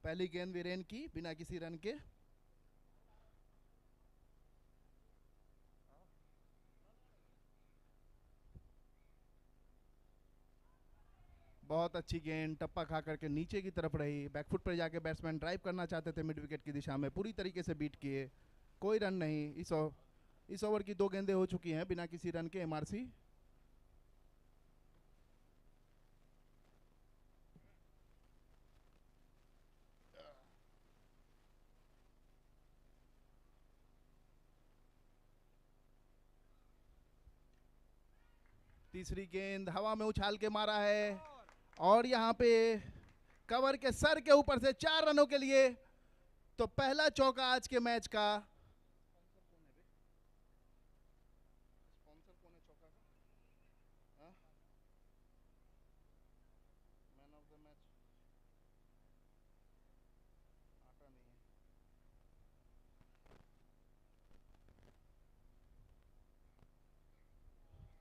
पहली गेंद वीरेन की बिना किसी रन के। बहुत अच्छी गेंद टप्पा खा करके नीचे की तरफ रही, बैकफुट पर जाके बैट्समैन ड्राइव करना चाहते थे मिड विकेट की दिशा में, पूरी तरीके से बीट किए, कोई रन नहीं। इस ओवर की 2 गेंदें हो चुकी हैं बिना किसी रन के एमआरसी। तीसरी गेंद हवा में उछाल के मारा है और यहाँ पे कवर के सर के ऊपर से 4 रनों के लिए। तो पहला चौका आज के मैच का।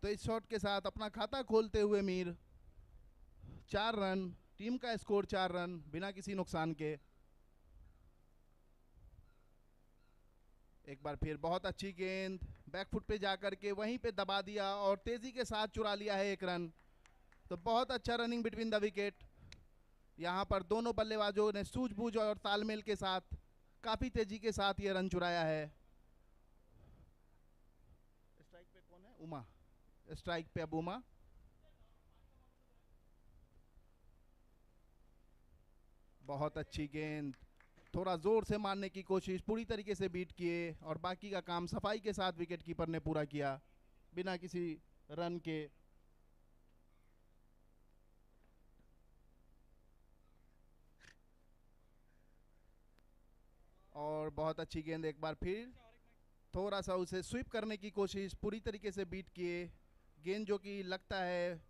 तो इस शॉट के साथ अपना खाता खोलते हुए मीर 4 रन, टीम का स्कोर 4 रन बिना किसी नुकसान के। एक बार फिर बहुत अच्छी गेंद बैकफुट पे जाकर के वहीं पे दबा दिया और तेजी के साथ चुरा लिया है 1 रन। तो बहुत अच्छा रनिंग बिटवीन द विकेट। यहाँ पर दोनों बल्लेबाजों ने सूझबूझ और तालमेल के साथ काफी तेजी के साथ ये रन चुराया है। स्ट्राइक पे कौन है? उमा। स्ट्राइक पे अब उमा। बहुत अच्छी गेंद, थोड़ा जोर से मारने की कोशिश, पूरी तरीके से बीट किए और बाकी का काम सफाई के साथ विकेट कीपर ने पूरा किया बिना किसी रन के। और बहुत अच्छी गेंद एक बार फिर, थोड़ा सा उसे स्वीप करने की कोशिश, पूरी तरीके से बीट किए। गेंद जो कि लगता है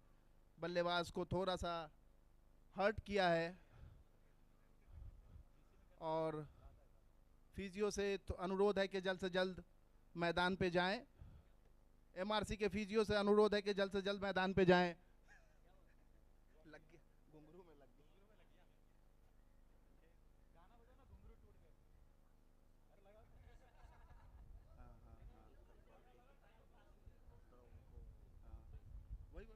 बल्लेबाज को थोड़ा सा हर्ट किया है और फिजियो से तो अनुरोध है कि जल्द से जल्द मैदान पे जाएं। एमआरसी के फिजियो से अनुरोध है कि जल्द से जल्द मैदान पे जाएं। लग गया घुंघरू में, लग गया। हाँ हाँ हाँ, वही वही।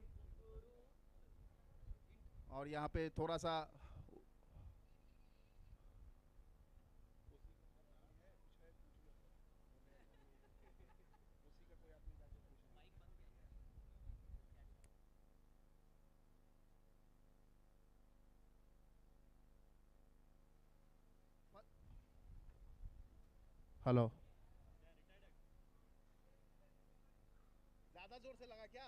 और यहाँ पे थोड़ा सा हेलो, ज्यादा जोर से लगा क्या?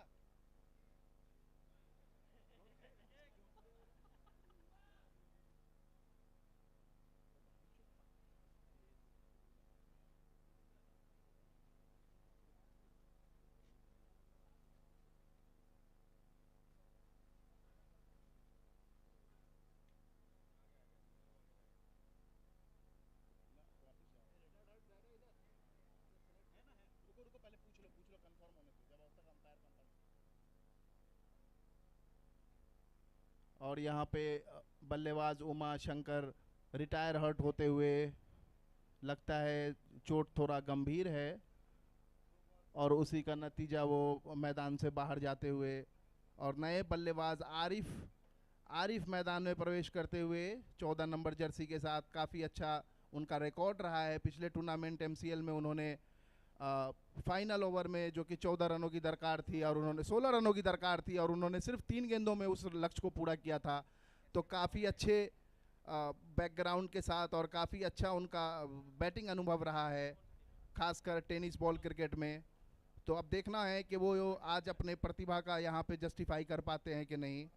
रुको रुको, पहले पूछ लो कंफर्म होने दो, जब तक अंपायर कंफर्म। और यहाँ पे बल्लेबाज उमा शंकर रिटायर हर्ट होते हुए, लगता है चोट थोड़ा गंभीर है और उसी का नतीजा वो मैदान से बाहर जाते हुए। और नए बल्लेबाज आरिफ, आरिफ मैदान में प्रवेश करते हुए 14 नंबर जर्सी के साथ। काफ़ी अच्छा उनका रिकॉर्ड रहा है पिछले टूर्नामेंट एमसीएल में। उन्होंने फाइनल ओवर में जो कि 14 रनों की दरकार थी और उन्होंने 16 रनों की दरकार थी और उन्होंने सिर्फ 3 गेंदों में उस लक्ष्य को पूरा किया था। तो काफ़ी अच्छे बैकग्राउंड के साथ और काफ़ी अच्छा उनका बैटिंग अनुभव रहा है, खासकर टेनिस बॉल क्रिकेट में। तो अब देखना है कि वो आज अपने प्रतिभा का यहाँ पे जस्टिफाई कर पाते हैं कि नहीं।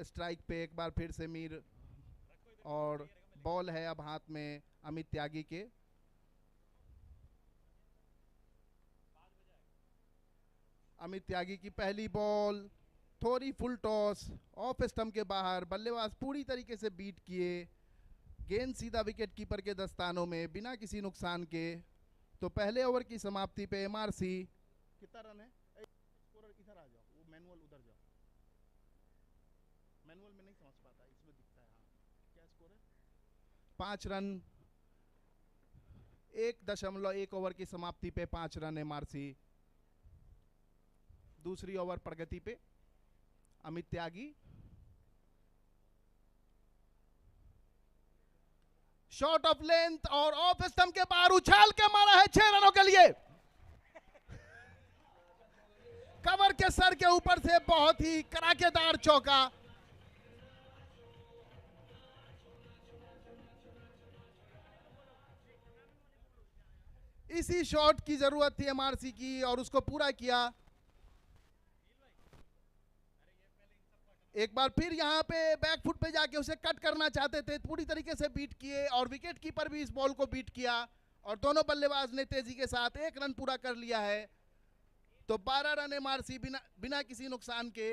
स्ट्राइक पे एक बार फिर से मीर और बॉल है अब हाथ में अमित त्यागी के। अमित त्यागी की पहली बॉल, थोड़ी फुल टॉस, ऑफ स्टंप के बाहर, बल्लेबाज पूरी तरीके से बीट किए, गेंद सीधा विकेट कीपर के दस्तानों में बिना किसी नुकसान के। तो पहले ओवर की समाप्ति पे एमआरसी कितना रन है? स्कोरर इधर आ जाओ, वो मैनुअल उधर जाओ, मैनुअल में नहीं समझ पाता, इसमें दिखता है। हाँ, क्या स्कोर है? 5 रन, 1.1 ओवर की समाप्ति पे 5 रन एमआरसी। दूसरी ओवर प्रगति पे अमित त्यागी। शॉट ऑफ लेंथ और ऑफ स्टंप के बाहर उछाल के मारा है 6 रनों के लिए। कवर के सर के ऊपर से बहुत ही कड़ाकेदार चौका। इसी शॉट की जरूरत थी एमआरसी की और उसको पूरा किया। एक बार फिर यहां पे बैकफुट पे जाके उसे कट करना चाहते थे, पूरी तरीके से बीट किए और विकेट कीपर भी इस बॉल को बीट किया और दोनों बल्लेबाज ने तेजी के साथ 1 रन पूरा कर लिया है। तो 12 रन एमआरसी बिना किसी नुकसान के।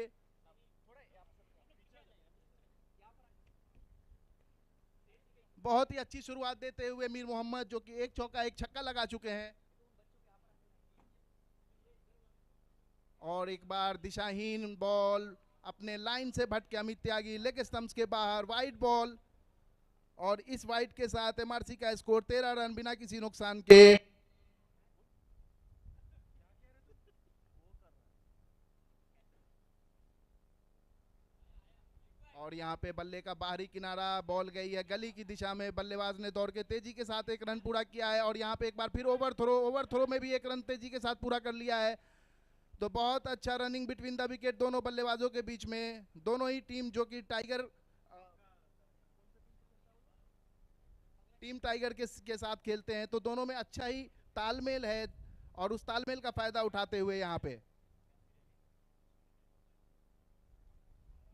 बहुत ही अच्छी शुरुआत देते हुए मीर मोहम्मद, जो कि 1 चौका 1 छक्का लगा चुके हैं। और एक बार दिशाहीन बॉल अपने लाइन से भटके अमित त्यागी, लेग स्टंप्स के बाहर, वाइड बॉल। और इस वाइड के साथ एमआरसी का स्कोर 13 रन बिना किसी नुकसान के। और यहाँ पे बल्ले का बाहरी किनारा, बॉल गई है गली की दिशा में। बल्लेबाज ने दौड़ के तेजी के साथ 1 रन पूरा किया है और यहाँ पे एक बार फिर ओवर थ्रो में भी 1 रन तेजी के साथ पूरा कर लिया है। तो बहुत अच्छा रनिंग बिटवीन द विकेट दोनों बल्लेबाजों के बीच में। दोनों ही टीम, जो कि टीम टाइगर के साथ खेलते हैं, तो दोनों में अच्छा ही तालमेल है और उस तालमेल का फायदा उठाते हुए यहाँ पे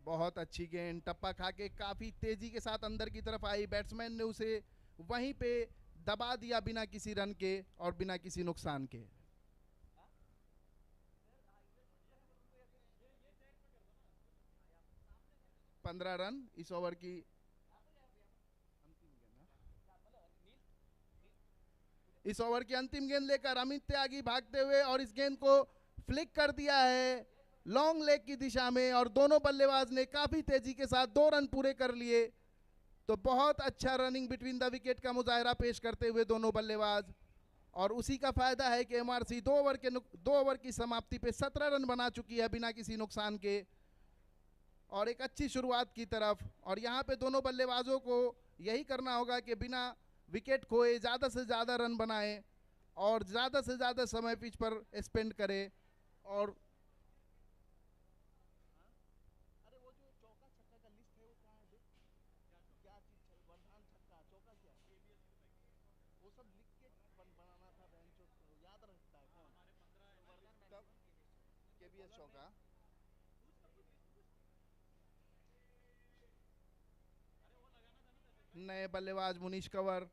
बहुत अच्छी गेंद टप्पा खा के काफी तेजी के साथ अंदर की तरफ आई। बैट्समैन ने उसे वहीं पे दबा दिया बिना किसी रन के और बिना किसी नुकसान के। पंद्रह रन इस ओवर की अंतिम गेंद लेकर अमित त्यागी भागते हुए और इस गेंद को फ्लिक कर दिया है लॉन्ग लेग की दिशा में और दोनों बल्लेबाज ने काफी तेजी के साथ 2 रन पूरे कर लिए। तो बहुत अच्छा रनिंग बिटवीन द विकेट का मुजाहरा पेश करते हुए दोनों बल्लेबाज, और उसी का फायदा है कि एमआरसी 2 ओवर की समाप्ति पे 17 रन बना चुकी है बिना किसी नुकसान के और एक अच्छी शुरुआत की तरफ। और यहाँ पे दोनों बल्लेबाजों को यही करना होगा कि बिना विकेट खोए ज़्यादा से ज़्यादा रन बनाए और ज़्यादा से ज़्यादा समय पिच पर स्पेंड करे। और अरे वो जो चौका छक्का का लिस्ट है वो कहाँ है? क्या चीज है? वरदान छक्का, चौका क्या है? वो सब लिख के बनाना था बेंचो, याद रखता है कौन? तब केबीएस चौका। नए बल्लेबाज मुनीश कंवर।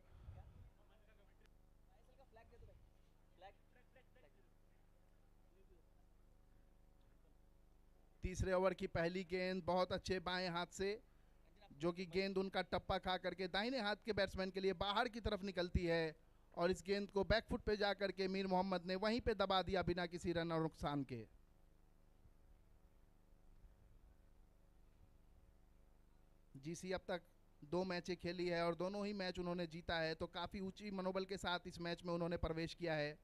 तीसरे ओवर की पहली गेंद बहुत अच्छे बाएं हाथ से, जो कि गेंद उनका टप्पा खा करके दाहिने हाथ के बैट्समैन के लिए बाहर की तरफ निकलती है और इस गेंद को बैकफुट पे जा करके मीर मोहम्मद ने वहीं पे दबा दिया बिना किसी रन और नुकसान के। जीसी अब तक 2 मैचें खेली है और दोनों ही मैच उन्होंने जीता है, तो काफी ऊंची मनोबल के साथ इस मैच में उन्होंने प्रवेश किया है।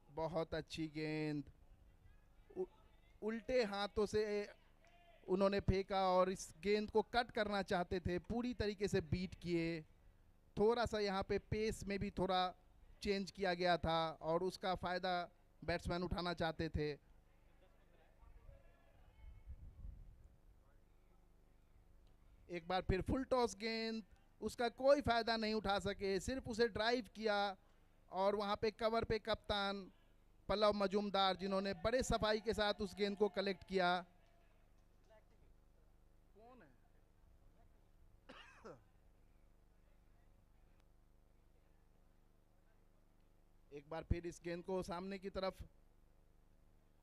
बहुत अच्छी गेंद उल्टे हाथों से उन्होंने फेंका और इस गेंद को कट करना चाहते थे, पूरी तरीके से बीट किए। थोड़ा सा यहाँ पे पेस में भी थोड़ा चेंज किया गया था और उसका फायदा बैट्समैन उठाना चाहते थे। एक बार फिर फुल टॉस गेंद, उसका कोई फायदा नहीं उठा सके, सिर्फ उसे ड्राइव किया और वहां पे कवर पे कप्तान पल्लव मजूमदार, जिन्होंने बड़े सफाई के साथ उस गेंद को कलेक्ट किया। कौन है? एक बार फिर इस गेंद को सामने की तरफ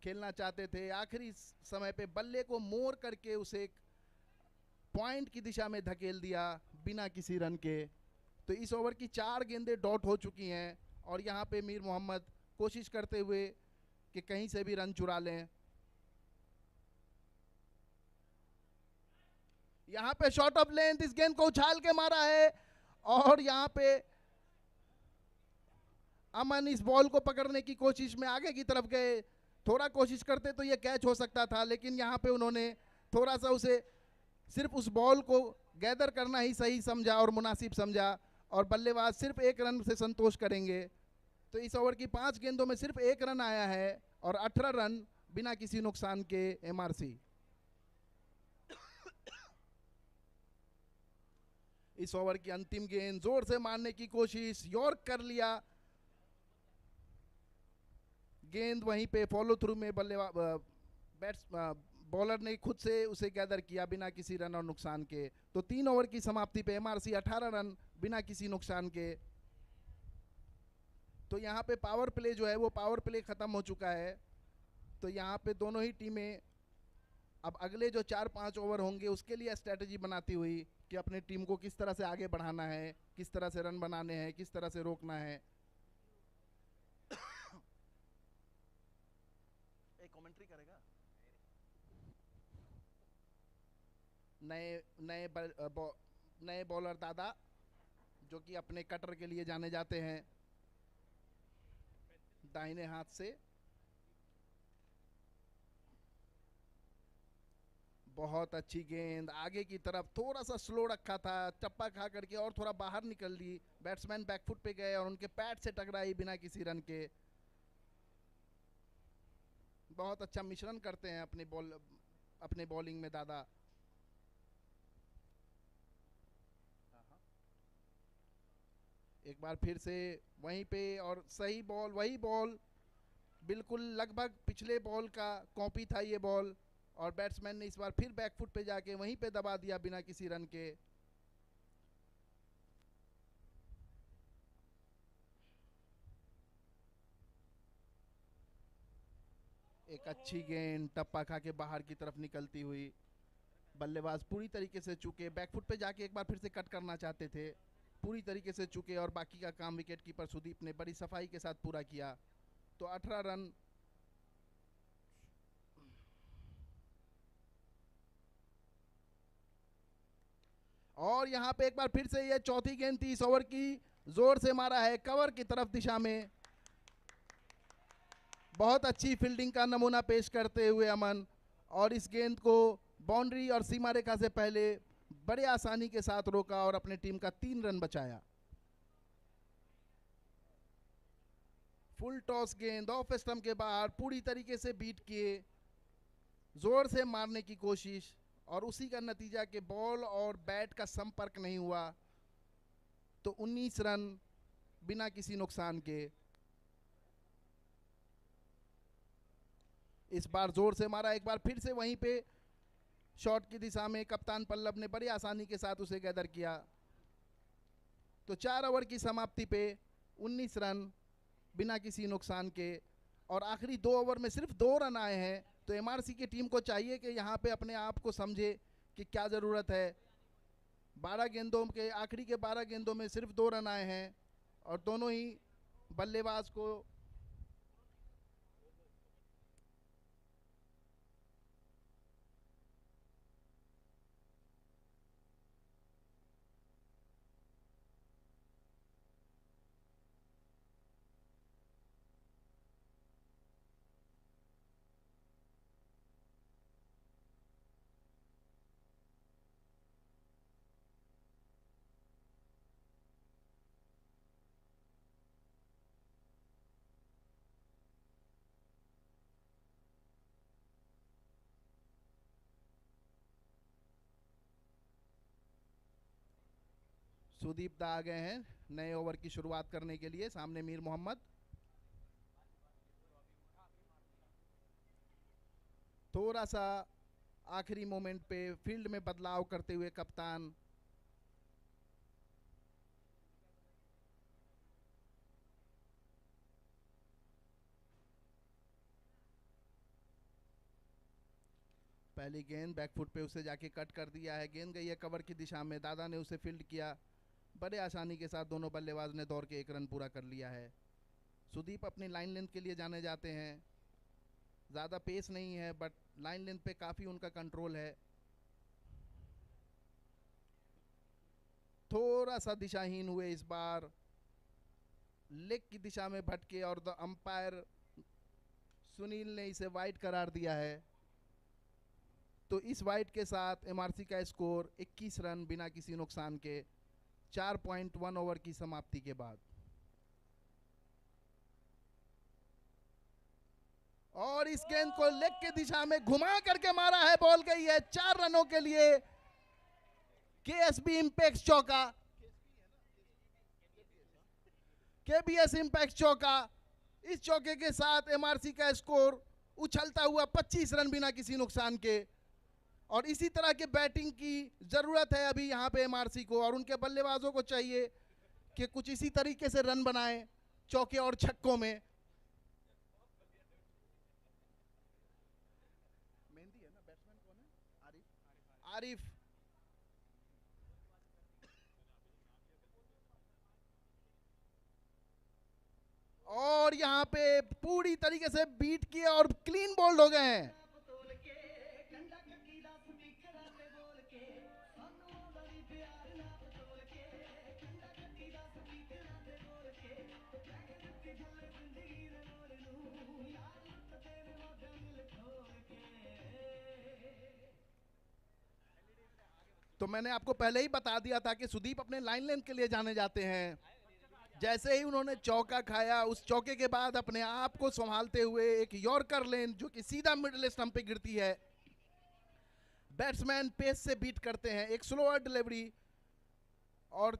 खेलना चाहते थे, आखिरी समय पे बल्ले को मोड़ करके उसे एक पॉइंट की दिशा में धकेल दिया बिना किसी रन के। तो इस ओवर की 4 गेंदें डॉट हो चुकी हैं और यहाँ पे मीर मोहम्मद कोशिश करते हुए कि कहीं से भी रन चुरा लें। यहाँ पे शॉट ऑफ लेंथ, इस गेंद को उछाल के मारा है और यहाँ पे अमन इस बॉल को पकड़ने की कोशिश में आगे की तरफ गए। थोड़ा कोशिश करते तो ये कैच हो सकता था, लेकिन यहाँ पे उन्होंने थोड़ा सा उसे सिर्फ उस बॉल को गैदर करना ही सही समझा और मुनासिब समझा, और बल्लेबाज सिर्फ 1 रन से संतोष करेंगे। तो इस ओवर की 5 गेंदों में सिर्फ 1 रन आया है और 18 रन बिना किसी नुकसान के एमआरसी। इस ओवर की अंतिम गेंद, जोर से मारने की कोशिश, यॉर्क कर लिया, गेंद वहीं पे फॉलो थ्रू में बॉलर ने खुद से उसे गैदर किया बिना किसी रन और नुकसान के। तो 3 ओवर की समाप्ति पे एमआरसी 18 रन बिना किसी नुकसान के। तो यहाँ पे पावर प्ले जो है वो पावर प्ले खत्म हो चुका है। तो यहाँ पे दोनों ही टीमें अब अगले जो 4-5 ओवर होंगे उसके लिए स्ट्रेटजी बनाती हुई कि अपने टीम को किस तरह से आगे बढ़ाना है, किस तरह से रन बनाने हैं, किस तरह से रोकना है। एक कमेंट्री करेगा नए बॉलर दादा, जो कि अपने कटर के लिए जाने जाते हैं, दाहिने हाथ से। बहुत अच्छी गेंद आगे की तरफ, थोड़ा सा स्लो रखा था, टप्पा खा करके और थोड़ा बाहर निकल दी। बैट्समैन बैकफुट पे गए और उनके पैड से टकराई बिना किसी रन के। बहुत अच्छा मिश्रण करते हैं अपने बॉलिंग में दादा। एक बार फिर से वहीं पे और सही बॉल, वही बॉल, बिल्कुल लगभग पिछले बॉल का कॉपी था ये बॉल, और बैट्समैन ने इस बार फिर बैकफुट पे जाके वहीं पे दबा दिया बिना किसी रन के। एक अच्छी गेंद टप्पा खा के बाहर की तरफ निकलती हुई। बल्लेबाज पूरी तरीके से चूके, बैकफुट पे जाके एक बार फिर से कट करना चाहते थे, पूरी तरीके से चूके, और बाकी का काम विकेट कीपर सुदीप ने बड़ी सफाई के साथ पूरा किया। तो 18 रन। और यहां पे एक बार फिर से ये चौथी गेंद थी इस ओवर की, जोर से मारा है कवर की तरफ दिशा में। बहुत अच्छी फील्डिंग का नमूना पेश करते हुए अमन, और इस गेंद को बाउंड्री और सीमा रेखा से पहले बड़े आसानी के साथ रोका और अपने टीम का 3 रन बचाया। फुल टॉस गेंद ऑफ स्टंप के बाहर पूरी तरीके से बीट किए, जोर से मारने की कोशिश, और उसी का नतीजा कि बॉल और बैट का संपर्क नहीं हुआ। तो 19 रन बिना किसी नुकसान के। इस बार जोर से मारा, एक बार फिर से वहीं पे शॉट की दिशा में कप्तान पल्लव ने बड़ी आसानी के साथ उसे गैदर किया। तो 4 ओवर की समाप्ति पे 19 रन बिना किसी नुकसान के, और आखिरी 2 ओवर में सिर्फ 2 रन आए हैं। तो एमआरसी की टीम को चाहिए कि यहाँ पे अपने आप को समझे कि क्या ज़रूरत है। 12 गेंदों के आखिरी के 12 गेंदों में सिर्फ 2 रन आए हैं, और दोनों ही बल्लेबाज को सुदीप दा आ गए हैं नए ओवर की शुरुआत करने के लिए। सामने मीर मोहम्मद, थोड़ा सा आखिरी मोमेंट पे फील्ड में बदलाव करते हुए कप्तान। पहली गेंद बैकफुट पे उसे जाके कट कर दिया है, गेंद गई है कवर की दिशा में, दादा ने उसे फील्ड किया बड़े आसानी के साथ। दोनों बल्लेबाज ने दौड़ के 1 रन पूरा कर लिया है। सुदीप अपनी लाइन लेंथ के लिए जाने जाते हैं, ज़्यादा पेस नहीं है बट लाइन लेंथ पे काफ़ी उनका कंट्रोल है। थोड़ा सा दिशाहीन हुए इस बार, लेग की दिशा में भटके और द अंपायर सुनील ने इसे वाइड करार दिया है। तो इस वाइड के साथ एमआरसी का स्कोर 21 रन बिना किसी नुकसान के 4.1 ओवर की समाप्ति के बाद। और इस गेंद को लेग की दिशा में घुमा करके मारा है, बॉल गई है 4 रनों के लिए। केएसबी इंपैक्ट चौका, केबीएस इंपैक्ट चौका। इस चौके के साथ एमआरसी का स्कोर उछलता हुआ 25 रन बिना किसी नुकसान के। और इसी तरह के बैटिंग की जरूरत है अभी यहाँ पे एमआरसी को, और उनके बल्लेबाजों को चाहिए कि कुछ इसी तरीके से रन बनाएं चौके और छक्कों में। मेहंदी है ना, बैट्समैन कौन है? आरिफ। आरिफ और यहाँ पे पूरी तरीके से बीट किए और क्लीन बोल्ड हो गए हैं। तो मैंने आपको पहले ही बता दिया था कि सुदीप अपने लाइन लेंथ के लिए जाने जाते हैं। जैसे ही उन्होंने चौका खाया, उस चौके के बाद अपने आप को संभालते हुए एक यॉर्कर लेन जो कि सीधा मिडिल स्टंप पे गिरती है, बैट्समैन पेस से बीट करते हैं, एक स्लोअर डिलीवरी। और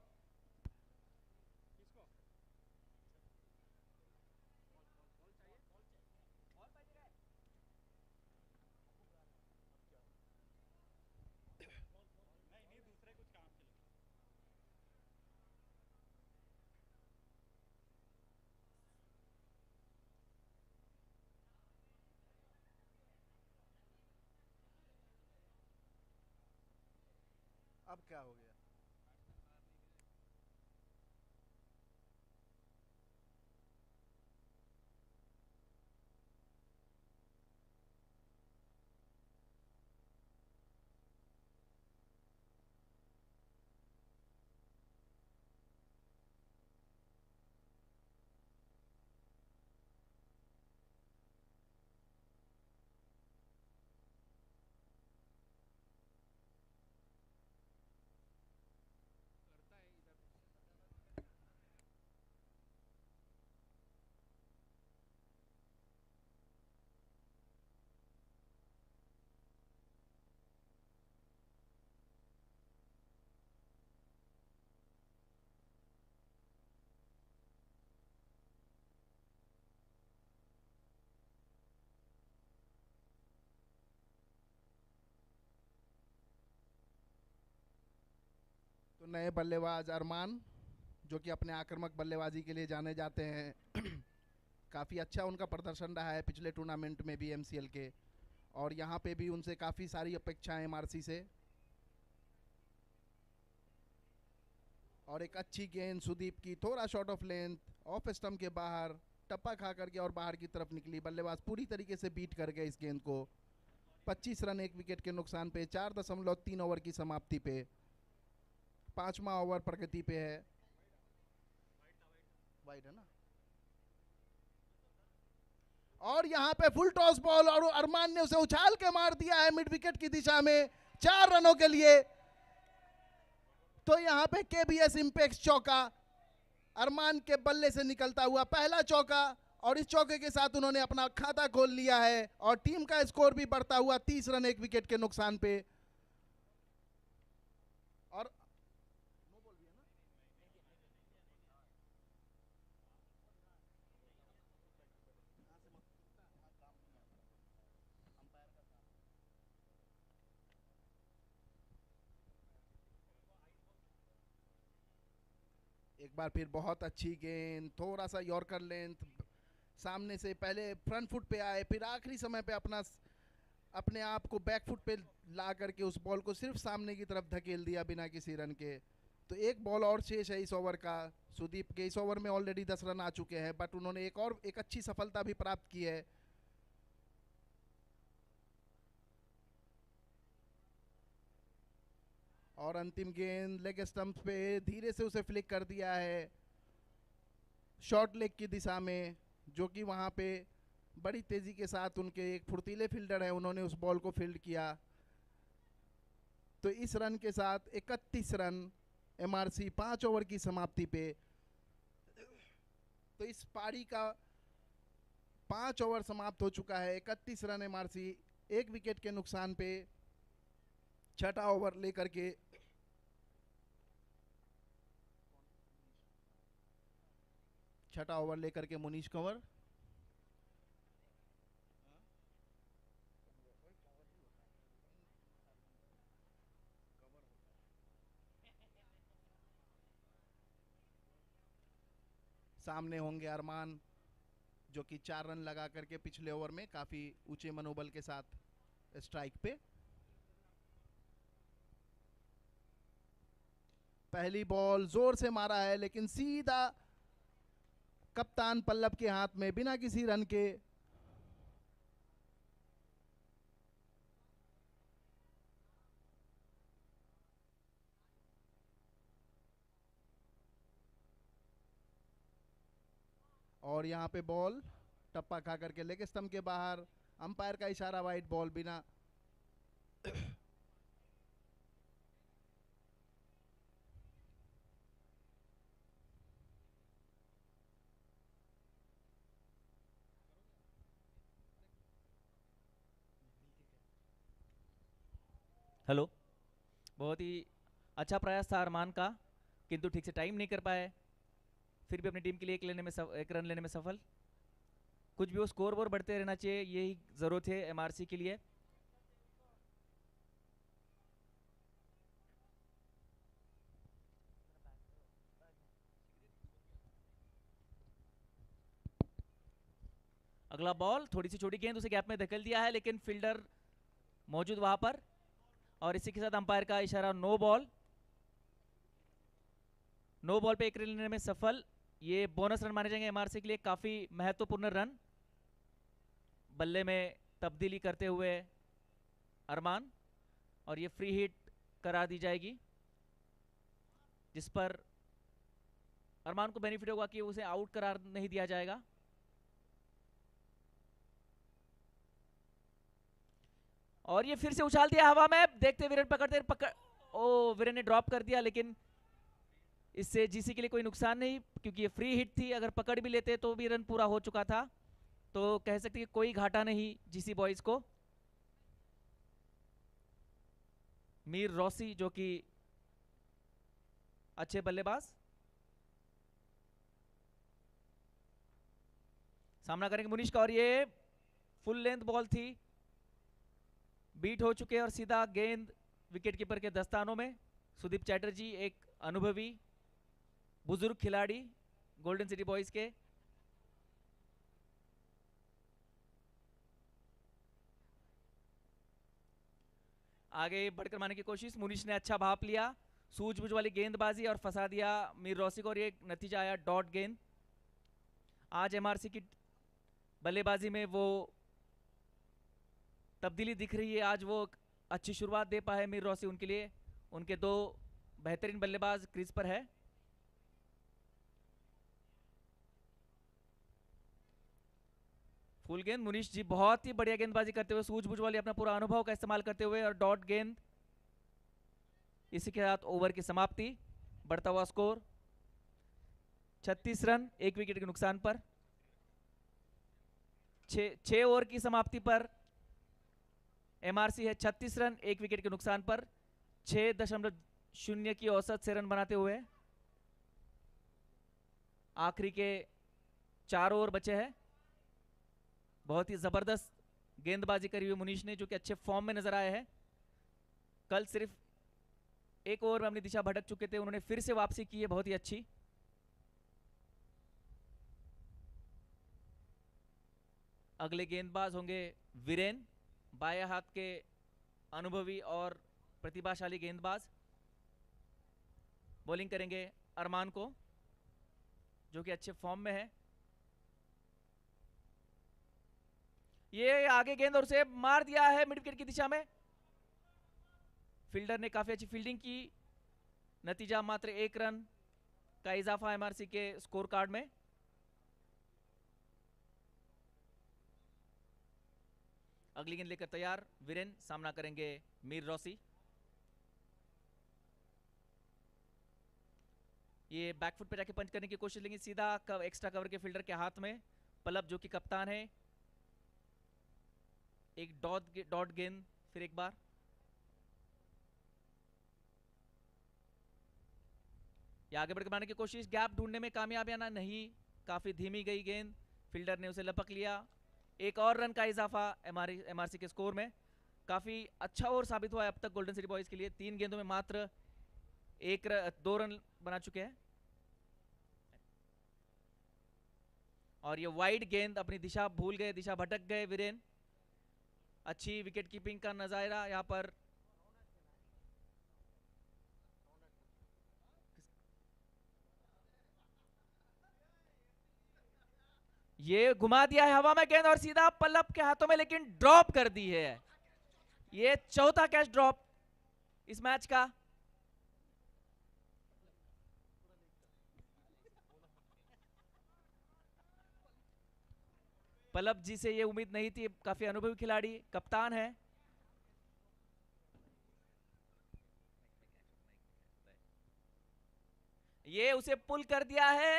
अब क्या हो गया? तो नए बल्लेबाज अरमान, जो कि अपने आक्रामक बल्लेबाजी के लिए जाने जाते हैं, काफ़ी अच्छा उनका प्रदर्शन रहा है पिछले टूर्नामेंट में भी एमसीएल के, और यहाँ पे भी उनसे काफ़ी सारी अपेक्षाएं एमआरसी से। और एक अच्छी गेंद सुदीप की, थोड़ा short of length, off stump के बाहर, टप्पा खा करके और बाहर की तरफ निकली। बल्लेबाज पूरी तरीके से बीट कर गए इस गेंद को। 25 रन 1 विकेट के नुकसान पे, 4.3 ओवर की समाप्ति पे, 5वां ओवर प्रगति पे है। वाइड है ना। और यहाँ पे फुल टॉस बॉल, और अरमान ने उसे उछाल के मार दिया है मिड विकेट की दिशा में 4 रनों के लिए। तो यहाँ पे केबीएस इंपैक्ट चौका, अरमान के बल्ले से निकलता हुआ पहला चौका, और इस चौके के साथ उन्होंने अपना खाता खोल लिया है और टीम का स्कोर भी बढ़ता हुआ 30 रन 1 विकेट के नुकसान पे। और एक बार फिर बहुत अच्छी गेंद, थोड़ा सा यॉर्कर लेंथ, सामने से पहले फ्रंट फुट पे आए, फिर आखिरी समय पे अपने आप को बैक फुट पे ला करके उस बॉल को सिर्फ सामने की तरफ धकेल दिया बिना किसी रन के। तो एक बॉल और शेष है इस ओवर का। सुदीप के इस ओवर में ऑलरेडी 10 रन आ चुके हैं, बट उन्होंने एक अच्छी सफलता भी प्राप्त की है। और अंतिम गेंद लेग स्टंप पे धीरे से उसे फ्लिक कर दिया है शॉर्ट लेग की दिशा में, जो कि वहां पे बड़ी तेजी के साथ उनके एक फुर्तीले फील्डर है, उन्होंने उस बॉल को फील्ड किया। तो इस रन के साथ 31 रन एमआरसी 5 ओवर की समाप्ति पे। तो इस पारी का 5 ओवर समाप्त हो चुका है, 31 रन एमआरसी 1 विकेट के नुकसान पे छठा ओवर लेकर के मुनीश कंवर सामने होंगे अरमान, जो कि 4 रन लगा करके पिछले ओवर में काफी ऊंचे मनोबल के साथ स्ट्राइक पे। पहली बॉल जोर से मारा है लेकिन सीधा कप्तान पल्लव के हाथ में बिना किसी रन के। और यहां पे बॉल टप्पा खा करके लेग स्टंप के बाहर, अंपायर का इशारा वाइड बॉल बिना। हेलो। बहुत ही अच्छा प्रयास था अरमान का, किंतु ठीक से टाइम नहीं कर पाए, फिर भी अपनी टीम के लिए एक रन लेने में सफल। कुछ भी वो स्कोर बोर्ड बढ़ते रहना चाहिए, यही ज़रूरत है एमआरसी के लिए। अगला बॉल थोड़ी सी छोटी गेंद, उसे गैप में धकेल दिया है लेकिन फील्डर मौजूद वहां पर, और इसी के साथ अंपायर का इशारा नो बॉल। नो बॉल पे 1 रन लेने में सफल। ये बोनस रन माने जाएंगे एमआरसी के लिए, काफी महत्वपूर्ण रन। बल्ले में तब्दीली करते हुए अरमान, और ये फ्री हिट करार दी जाएगी, जिस पर अरमान को बेनिफिट होगा कि उसे आउट करार नहीं दिया जाएगा। और ये फिर से उछाल दिया हवा में, देखते वीरेन पकड़ ओ वीरेन ने ड्रॉप कर दिया, लेकिन इससे जीसी के लिए कोई नुकसान नहीं, क्योंकि ये फ्री हिट थी। अगर पकड़ भी लेते तो भी रन पूरा हो चुका था, तो कह सकते कि कोई घाटा नहीं जीसी बॉयज को। मीर रॉसी जो कि अच्छे बल्लेबाज, सामना करेंगे मुनीश का, और ये फुल लेंथ बॉल थी, बीट हो चुके और सीधा गेंद विकेट कीपर के दस्तानों में। सुदीप चैटर्जी एक अनुभवी बुजुर्ग खिलाड़ी गोल्डन सिटी बॉयज के। आगे बढ़कर मारने की कोशिश, मुनीश ने अच्छा भाप लिया, सूझबूझ वाली गेंदबाजी, और फंसा दिया मीर रॉसी को, और ये नतीजा आया डॉट गेंद। आज एमआरसी की बल्लेबाजी में वो तब्दीली दिख रही है, आज वो अच्छी शुरुआत दे पाए मीर रॉसी उनके लिए। उनके 2 बेहतरीन बल्लेबाज क्रीज पर है। फुल गेंद, मुनीश जी बहुत ही बढ़िया गेंदबाजी करते हुए, सूझबूझ वाली अपना पूरा अनुभव का इस्तेमाल करते हुए, और डॉट गेंद। इसी के साथ ओवर की समाप्ति, बढ़ता हुआ स्कोर 36 रन 1 विकेट के नुकसान पर। 6 ओवर की समाप्ति पर एमआरसी है 36 रन 1 विकेट के नुकसान पर, 6.0 की औसत से रन बनाते हुए। आखिरी के 4 ओवर बचे हैं। बहुत ही जबरदस्त गेंदबाजी करी हुई मुनीश ने, जो कि अच्छे फॉर्म में नजर आए हैं। कल सिर्फ 1 ओवर में अपनी दिशा भटक चुके थे, उन्होंने फिर से वापसी की है बहुत ही अच्छी। अगले गेंदबाज होंगे वीरेन, बाएं हाथ के अनुभवी और प्रतिभाशाली गेंदबाज। बॉलिंग करेंगे अरमान को, जो कि अच्छे फॉर्म में है। ये आगे गेंद और उसे मार दिया है मिड विकेट की दिशा में। फील्डर ने काफी अच्छी फील्डिंग की, नतीजा मात्र 1 रन का इजाफा एमआरसी के स्कोर कार्ड में। अगली गेंद लेकर तैयार वीरेन, सामना करेंगे मीर रॉसी। ये बैकफुट पे जाके पंच करने की कोशिश, लेकिन सीधा एक्स्ट्रा कवर के फील्डर के हाथ में। पलब जो कि कप्तान है, एक डॉट गेंद फिर एक बार। ये आगे बढ़कर बनाने की कोशिश, गैप ढूंढने में कामयाब या ना नहीं, काफी धीमी गई गेंद, फील्डर ने उसे लपक लिया। एक और रन का इजाफा एमआरसी के स्कोर में। काफी अच्छा ओवर साबित हुआ है अब तक गोल्डन सिटी बॉयज के लिए। 3 गेंदों में मात्र 2 रन बना चुके हैं। और ये वाइड गेंद, अपनी दिशा भूल गए, दिशा भटक गए वीरेन। अच्छी विकेट कीपिंग का नजारा यहाँ पर। ये घुमा दिया है हवा में गेंद और सीधा पल्लब के हाथों में, लेकिन ड्रॉप कर दी है। ये चौथा कैच ड्रॉप इस मैच का। पल्लब जी से ये उम्मीद नहीं थी, काफी अनुभवी खिलाड़ी, कप्तान है। ये उसे पुल कर दिया है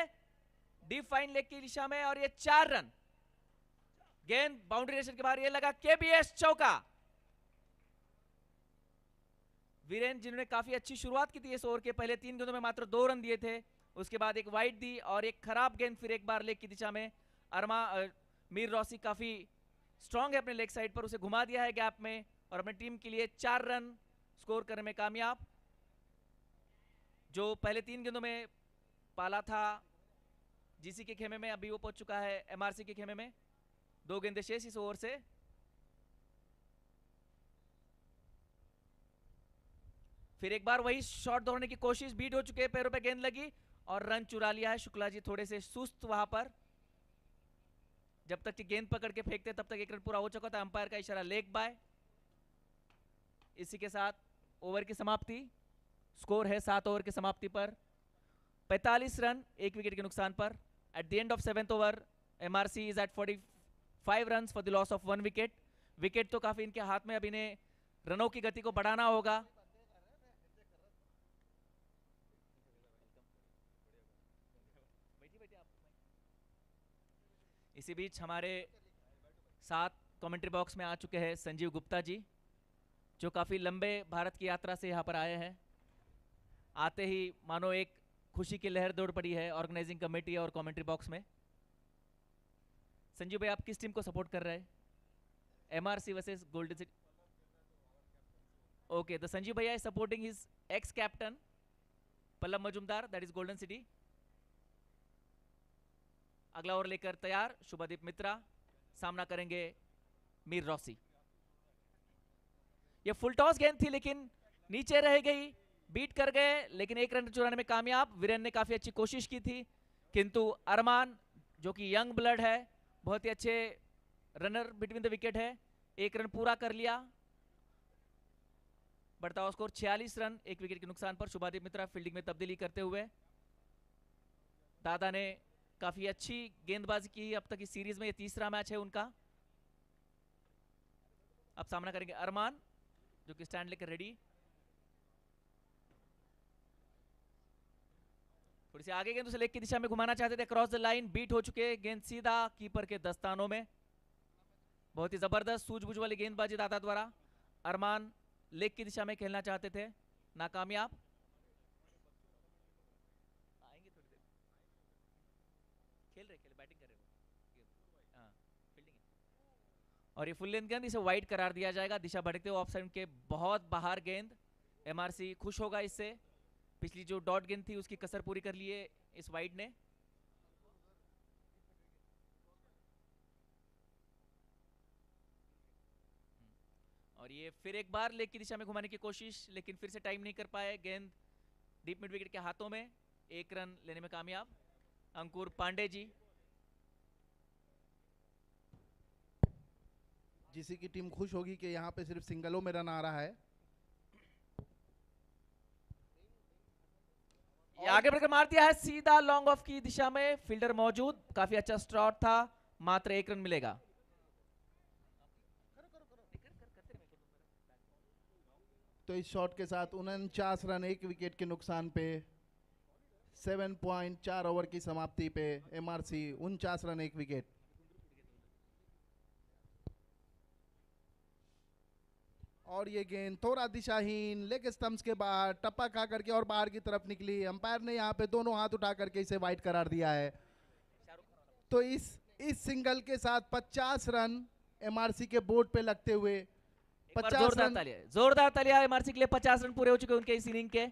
डीप फाइन लेग की दिशा में और ये 4 रन। गेंद बाउंड्री रेशन के बाहर, ये लगा केबीएस चौका। वीरेन जिन्होंने काफी अच्छी शुरुआत की थी इस ओवर के पहले 3 गेंदों में मात्र 2 रन दिए थे, उसके बाद एक वाइड दी और एक खराब गेंद फिर एक बार लेग की दिशा में। मीर रॉसी काफी स्ट्रांग है अपने लेग साइड पर, उसे घुमा दिया है गैप में और अपनी टीम के लिए 4 रन स्कोर करने में कामयाब। जो पहले 3 गेंदों में पाला था जीसी के खेमे में, अभी वो पहुंच चुका है एमआरसी के खेमे में। 2 गेंदें शेष इस ओवर से। फिर एक बार वही शॉट दौड़ने की कोशिश, बीट हो चुके, पैरों पे गेंद लगी और रन चुरा लिया है शुक्ला जी, थोड़े से सुस्त वहां पर। जब तक कि गेंद पकड़ के फेंकते तब तक 1 रन पूरा हो चुका था। अंपायर का इशारा लेग बाय। इसी के साथ ओवर की समाप्ति। स्कोर है 7 ओवर की समाप्ति पर 45 रन 1 विकेट के नुकसान पर। At the end of 7th over MRC is at 45 run for the loss of 1 wicket. Wicket तो काफी इनके हाथ में, अब इन्हें रनों की गति को बढ़ाना होगा। इसी बीच हमारे साथ कमेंट्री बॉक्स में आ चुके हैं संजीव गुप्ता जी, जो काफी लंबे भारत की यात्रा से यहाँ पर आए हैं। आते ही मानो एक खुशी की लहर दौड़ पड़ी है ऑर्गेनाइजिंग कमेटी और कमेंट्री बॉक्स में। संजीव भाई, आप किस टीम को सपोर्ट कर रहे हैं? MRC versus golden city. Okay, the Sanjeev bhaiya is supporting his ex captain Pallav Majumdar, that is golden city. अगला ओवर लेकर तैयार शुभदीप मित्रा, सामना करेंगे मीर रॉसी। ये फुल टॉस गेंद थी लेकिन नीचे रह गई, बीट कर गए लेकिन 1 रन चुराने में कामयाब। वीरेन ने काफी अच्छी कोशिश की थी, किंतु अरमान जो कि यंग ब्लड है, बहुत ही अच्छे रनर बिटवीन द विकेट है, 1 रन पूरा कर लिया। बढ़ता हुआ स्कोर 46 रन 1 विकेट के नुकसान पर। शुभदीप मित्रा फील्डिंग में तब्दीली करते हुए। दादा ने काफी अच्छी गेंदबाजी की अब तक इस सीरीज में, ये 3रा मैच है उनका। अब सामना करेंगे अरमान जो कि स्टैंड लेकर रेडी। थोड़ी सी आगे गेंद उसे लेग की दिशा में घुमाना चाहते थे, क्रॉस द लाइन, बीट हो चुके, गेंद सीधा कीपर के दस्तानों में। बहुत ही जबरदस्त सूझबूझ वाली गेंदबाजी दादा द्वारा। अरमान लेग की दिशा में खेलना चाहते थे, नाकामयाब। आएंगे थोड़ी देर, खेल रहे बैटिंग कर रहे हो। हाँ, फील्डिंग है। और ये फुल लेंथ गेंद, इसे वाइड करार दिया जाएगा। दिशा भटकते हुए ऑफ साइड के बहुत बाहर गेंद। एमआरसी खुश होगा इससे, पिछली जो डॉट गेंद थी उसकी कसर पूरी कर ली है इस वाइड ने। और ये फिर एक बार लेग की दिशा में घुमाने की कोशिश, लेकिन फिर से टाइम नहीं कर पाए। गेंद डीप मिड विकेट के हाथों में, 1 रन लेने में कामयाब अंकुर पांडे जी। जिसी की टीम खुश होगी कि यहाँ पे सिर्फ सिंगलों में रन आ रहा है। ये आगे बढ़कर मार दिया है सीधा लॉन्ग ऑफ की दिशा में, फील्डर मौजूद, काफी अच्छा स्ट्रॉट था, मात्र 1 रन मिलेगा। तो इस शॉट के साथ 49 रन 1 विकेट के नुकसान पे 7.4 ओवर की समाप्ति पे एमआरसी 49 रन 1 विकेट। और ये गेंद थोड़ा दिशाहीन लेग स्टंप्स के बाहर टप्पा खा करके और बाहर की तरफ निकली। अंपायर ने यहाँ पे दोनों हाथ उठा करके इसे वाइड करार दिया है। तो इस सिंगल के साथ 50 रन एमआरसी के बोर्ड पे लगते हुए 50 रन। जोरदार तालियां एमआरसी के लिए, 50 रन पूरे हो चुके उनके इस इनिंग के।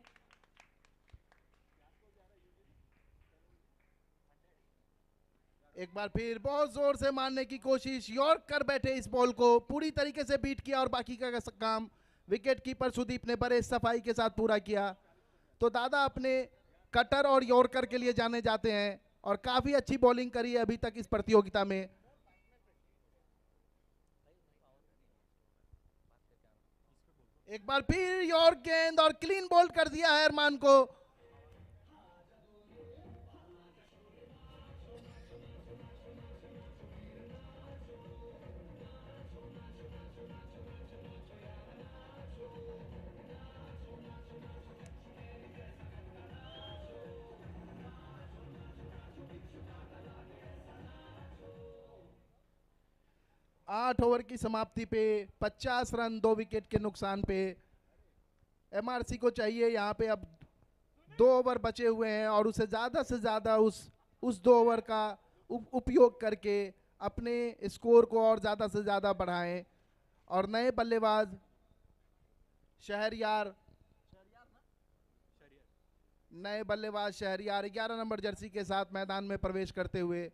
एक बार फिर बहुत जोर से मारने की कोशिश, यॉर्क कर बैठे इस बॉल को, पूरी तरीके से बीट किया और बाकी का काम विकेट कीपर सुदीप ने बड़े सफाई के साथ पूरा किया। तो दादा अपने कटर और यॉर्कर के लिए जाने जाते हैं और काफी अच्छी बॉलिंग करी है अभी तक इस प्रतियोगिता में। एक बार फिर यॉर्क गेंद और क्लीन बॉल कर दिया है अरमान को। आठ ओवर की समाप्ति पे 50 रन 2 विकेट के नुकसान पे एमआरसी को चाहिए यहाँ पे अब 2 ओवर बचे हुए हैं और उसे ज्यादा से ज्यादा उस 2 ओवर का उपयोग करके अपने स्कोर को और ज्यादा से ज्यादा बढ़ाएं। और नए बल्लेबाज शहरयार 11 नंबर जर्सी के साथ मैदान में प्रवेश करते हुए।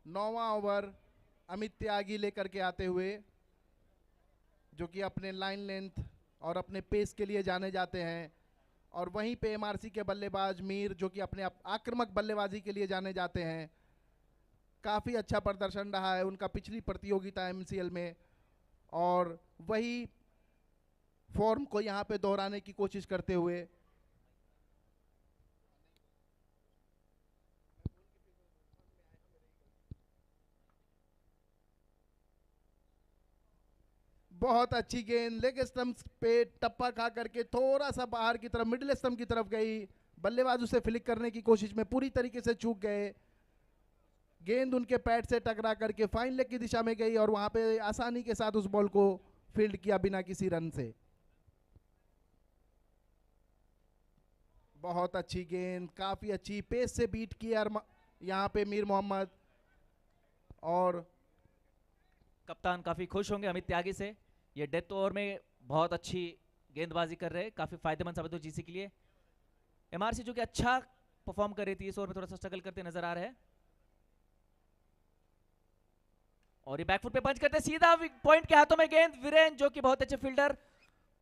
नौवां ओवर अमित त्यागी लेकर के आते हुए, जो कि अपने लाइन लेंथ और अपने पेस के लिए जाने जाते हैं। और वहीं पे एमआरसी के बल्लेबाज मीर, जो कि अपने आक्रामक बल्लेबाजी के लिए जाने जाते हैं। काफ़ी अच्छा प्रदर्शन रहा है उनका पिछली प्रतियोगिता एमसीएल में और वही फॉर्म को यहाँ पे दोहराने की कोशिश करते हुए। बहुत अच्छी गेंद लेग स्टंप पे टप्पा खा करके थोड़ा सा बाहर की तरफ मिडिल स्टंप की तरफ गई। बल्लेबाज उसे फ्लिक करने की कोशिश में पूरी तरीके से चूक गए। गेंद उनके पैड से टकरा करके फाइन लेग की दिशा में गई और वहां पे आसानी के साथ उस बॉल को फील्ड किया बिना किसी रन से। बहुत अच्छी गेंद, काफी अच्छी पेस से बीट किया यहाँ पे मीर मोहम्मद। और कप्तान काफी खुश होंगे अमित त्यागी से, ये डेथ ओवर में बहुत अच्छी गेंदबाजी कर रहे हैं, काफी फायदेमंद साबित हो जीसी के लिए। एमआरसी जो कि अच्छा परफॉर्म कर रही थी, इस ओवर में थोड़ा सा स्ट्रगल करते नजर आ रहे हैं। और ये बैकफुट पे पंच करते सीधा पॉइंट के हाथों में गेंद। वीरेन जो कि बहुत अच्छे फील्डर,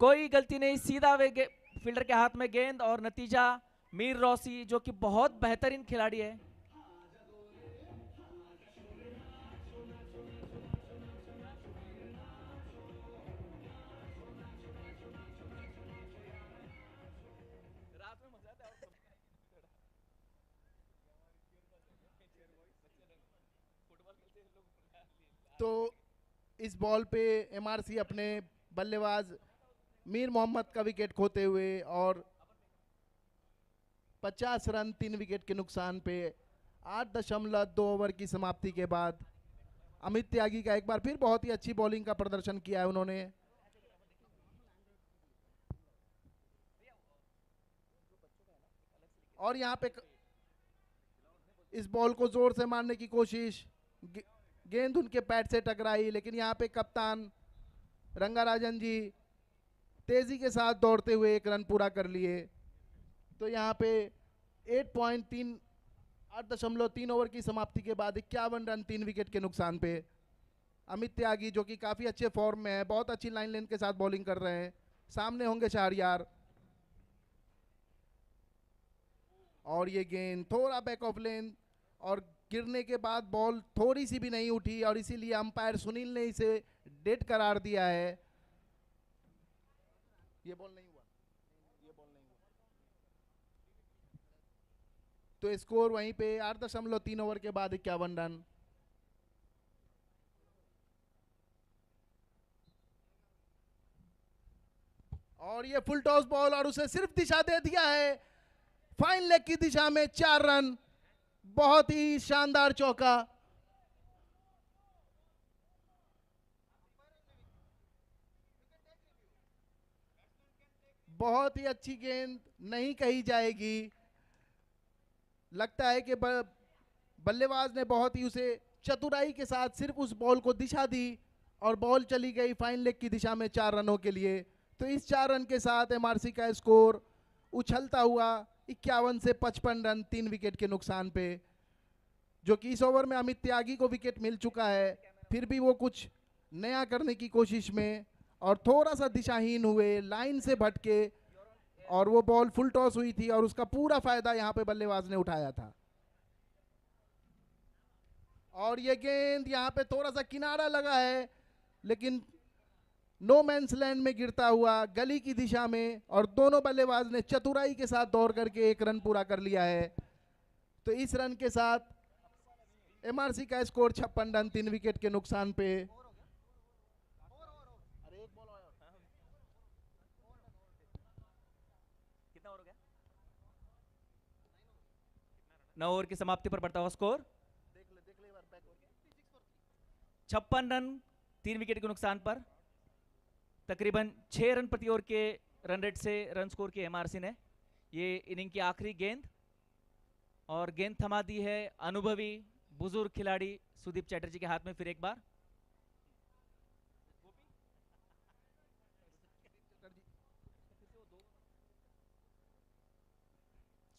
कोई गलती नहीं, सीधा फील्डर के हाथ में गेंद और नतीजा मीर रॉसी जो कि बहुत बेहतरीन खिलाड़ी है। तो इस बॉल पे एमआरसी अपने बल्लेबाज मीर मोहम्मद का विकेट खोते हुए और 50 रन 3 विकेट के नुकसान पे 8.2 ओवर की समाप्ति के बाद अमित त्यागी का एक बार फिर बहुत ही अच्छी बॉलिंग का प्रदर्शन किया है उन्होंने। और यहाँ पे इस बॉल को जोर से मारने की कोशिश, गेंद उनके पैड से टकराई, लेकिन यहाँ पे कप्तान रंगाराजन जी तेजी के साथ दौड़ते हुए 1 रन पूरा कर लिए। तो यहाँ पे 8.3 ओवर की समाप्ति के बाद 51 रन 3 विकेट के नुकसान पे अमित त्यागी, जो कि काफी अच्छे फॉर्म में है, बहुत अच्छी लाइन लेंथ के साथ बॉलिंग कर रहे हैं। सामने होंगे शहरयार। और ये गेंद थोड़ा बैक ऑफ लेन और गिरने के बाद बॉल थोड़ी सी भी नहीं उठी और इसीलिए अंपायर सुनील ने इसे डेड करार दिया है। ये बॉल नहीं हुआ, ये बॉल नहीं हुआ। तो स्कोर वहीं पे 8.3 ओवर के बाद 51 रन। और ये फुल टॉस बॉल और उसे सिर्फ दिशा दे दिया है फाइन लेग की दिशा में, 4 रन। बहुत ही शानदार चौका। बहुत ही अच्छी गेंद नहीं कही जाएगी। लगता है कि बल्लेबाज ने बहुत ही उसे चतुराई के साथ सिर्फ उस बॉल को दिशा दी और बॉल चली गई फाइन लेग की दिशा में 4 रनों के लिए। तो इस 4 रन के साथ एमआरसी का स्कोर उछलता हुआ 51 से 55 रन 3 विकेट के नुकसान पे, जो कि इस ओवर में अमित त्यागी को विकेट मिल चुका है। फिर भी वो कुछ नया करने की कोशिश में और थोड़ा सा दिशाहीन हुए, लाइन से भटके, और वो बॉल फुल टॉस हुई थी और उसका पूरा फायदा यहां पे बल्लेबाज ने उठाया था। और ये गेंद यहां पे थोड़ा सा किनारा लगा है, लेकिन नो मैंस लैंड में गिरता हुआ गली की दिशा में, और दोनों बल्लेबाज ने चतुराई के साथ दौड़ करके 1 रन पूरा कर लिया है। तो इस रन के साथ एमआरसी का स्कोर 56 रन 3 विकेट के नुकसान पे। कितना ओवर हो गया? 9 ओवर की समाप्ति पर बढ़ता हुआ स्कोर 56 रन 3 विकेट के नुकसान पर। तकरीबन 6 रन प्रति ओवर के रन रेट से रन स्कोर की एमआरसी ने। ये इनिंग की आखिरी गेंद, और गेंद थमा दी है अनुभवी बुजुर्ग खिलाड़ी सुदीप चैटर्जी के हाथ में फिर एक बार।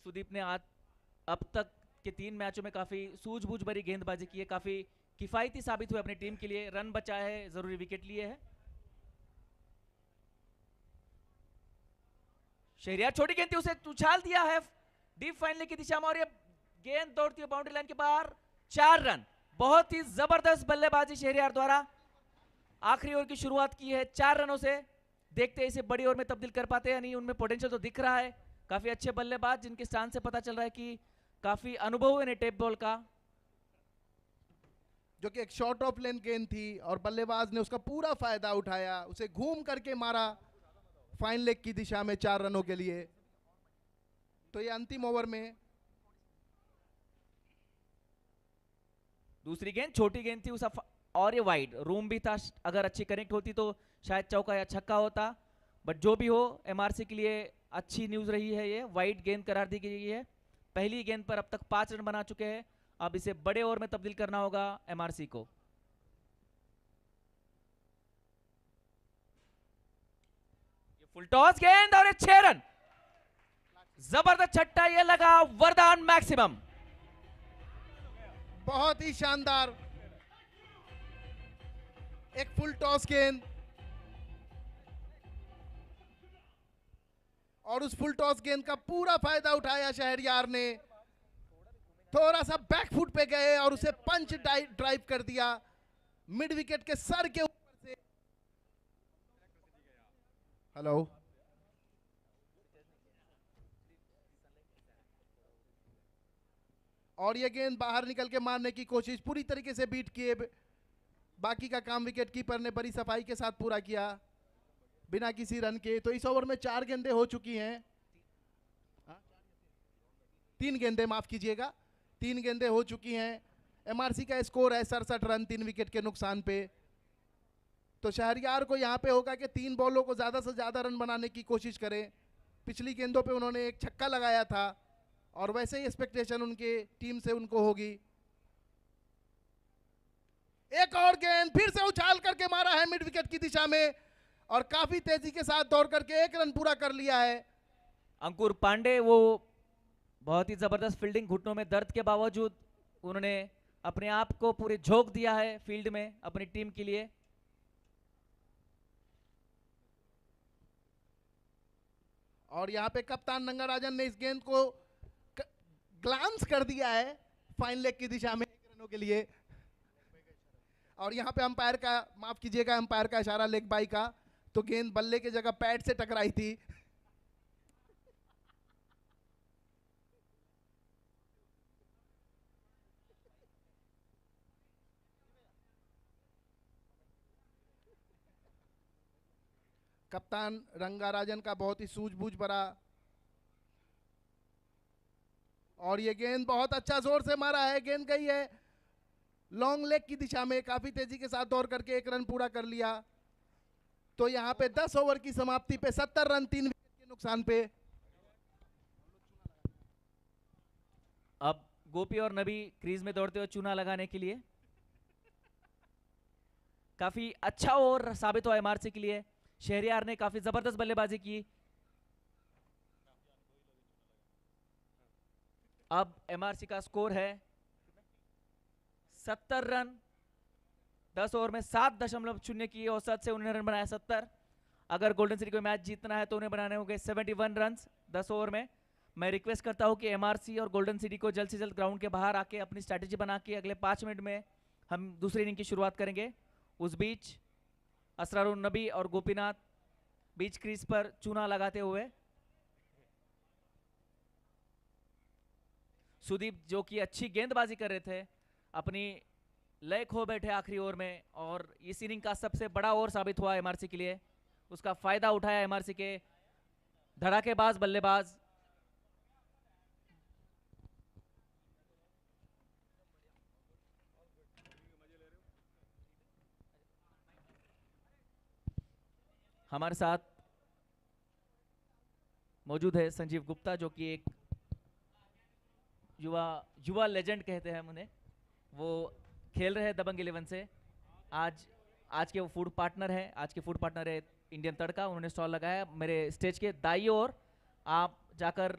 सुदीप ने आज अब तक के 3 मैचों में काफी सूझबूझ भरी गेंदबाजी की है, काफी किफायती साबित हुए अपनी टीम के लिए। रन बचाए है, जरूरी विकेट लिए है। शहरियार छोटी गेंद थी, उसे उछाल दिया है डीप फाइनल की दिशा में, और ये गेंद दौड़ती है बाउंड्री लाइन के बाहर। 4 रन। बहुत ही जबरदस्त बल्लेबाजी शहरियार द्वारा। आखिरी ओवर की शुरुआत की है 4 रनों से। देखते हैं इसे बड़ी ओवर में तब्दील कर पाते हैं नहीं। उनमें पोटेंशियल तो दिख रहा है, काफी अच्छे बल्लेबाज, जिनके स्थान से पता चल रहा है कि काफी अनुभव है टेप बॉल का। जो कि एक शॉर्ट ऑफ लेन गेंद थी और बल्लेबाज ने उसका पूरा फायदा उठाया, उसे घूम करके मारा फाइन लेग की दिशा में 4 रनों के लिए। तो ये अंतिम ओवर में दूसरी गेंद छोटी गेंद थी उस और ये वाइड रूम भी था। अगर अच्छी कनेक्ट होती तो शायद चौका या छक्का होता, बट जो भी हो एमआरसी के लिए अच्छी न्यूज रही है। ये वाइड गेंद करार दी गई है। पहली गेंद पर अब तक 5 रन बना चुके हैं। अब इसे बड़े ओवर में तब्दील करना होगा एमआरसी को। ये फुल टॉस गेंद और 6 रन। जबरदस्त छट्टा ये लगा वरदान मैक्सिमम। बहुत ही शानदार एक फुल टॉस गेंद, और उस फुल टॉस गेंद का पूरा फायदा उठाया शहरयार ने। थोड़ा सा बैकफुट पे गए और उसे पंच ड्राइव कर दिया मिड विकेट के सर के ऊपर से। हेलो, और ये गेंद बाहर निकल के मारने की कोशिश, पूरी तरीके से बीट किए। बाकी का काम विकेट कीपर ने बड़ी सफाई के साथ पूरा किया बिना किसी रन के। तो इस ओवर में 4 गेंदें हो चुकी हैं। 3 गेंदें, माफ कीजिएगा, 3 गेंदें हो चुकी हैं। एमआरसी का स्कोर है 67 रन 3 विकेट के नुकसान पे। तो शहरयार को यहां पे होगा कि 3 बॉलों को ज्यादा से ज्यादा रन बनाने की कोशिश करें। पिछली गेंदों पे उन्होंने एक छक्का लगाया था और वैसे ही एक्सपेक्टेशन उनके टीम से उनको होगी। एक और गेंद फिर से उछाल करके मारा है मिड विकेट की दिशा में और काफी तेजी के साथ दौड़ करके 1 रन पूरा कर लिया है। अंकुर पांडे, वो बहुत ही जबरदस्त फील्डिंग, घुटनों में दर्द के बावजूद उन्होंने अपने आप को पूरे झोंक दिया है फील्ड में अपनी टीम के लिए। और यहां पे कप्तान नंगाराजन ने इस गेंद को ग्लांस कर दिया है फाइन लेग की दिशा में 1 रनों के लिए। और यहाँ पे अंपायर का, माफ कीजिएगा, अंपायर का इशारा लेग बाई का, तो गेंद बल्ले की जगह पैड से टकराई थी। कप्तान रंगाराजन का बहुत ही सूझबूझ भरा, और ये गेंद बहुत अच्छा जोर से मारा है, गेंद गई है लॉन्ग लेग की दिशा में, काफी तेजी के साथ दौड़ करके 1 रन पूरा कर लिया। तो यहाँ पे 10 ओवर की समाप्ति पे 70 रन 3 विकेट के नुकसान पे। अब गोपी और नबी क्रीज में दौड़ते हुए चूना लगाने के लिए। काफी अच्छा ओवर साबित हुआ एमआरसी के लिए। शहरियार ने काफी जबरदस्त बल्लेबाजी की। अब एमआरसी का स्कोर है 70 रन। 10 ओवर में 7.0 की औसत से उन्होंने रन बनाया 70। अगर गोल्डन सिटी को मैच जीतना है तो उन्हें बनाने होंगे 71 रन 10 ओवर में। मैं रिक्वेस्ट करता हूं कि एमआरसी और गोल्डन सिटी को जल्द से जल्द ग्राउंड के बाहर आके अपनी स्ट्रैटेजी बना के अगले 5 मिनट में हम दूसरी इनिंग की शुरुआत करेंगे। उस बीच असरारुन नबी और गोपीनाथ बीच क्रीज पर चूना लगाते हुए। सुदीप जो कि अच्छी गेंदबाजी कर रहे थे, अपनी लय खो बैठे आखिरी ओवर में, और इस इनिंग का सबसे बड़ा ओवर साबित हुआ एमआरसी के लिए। उसका फायदा उठाया एमआरसी के धड़ाकेबाज बल्लेबाज। हमारे साथ मौजूद है संजीव गुप्ता, जो कि एक युवा लेजेंड कहते हैं उन्हें। वो खेल रहे हैं दबंग 11 से। आज के वो फूड पार्टनर है, आज के फूड पार्टनर है इंडियन तड़का। उन्होंने स्टॉल लगाया मेरे स्टेज के दाईं ओर, आप जाकर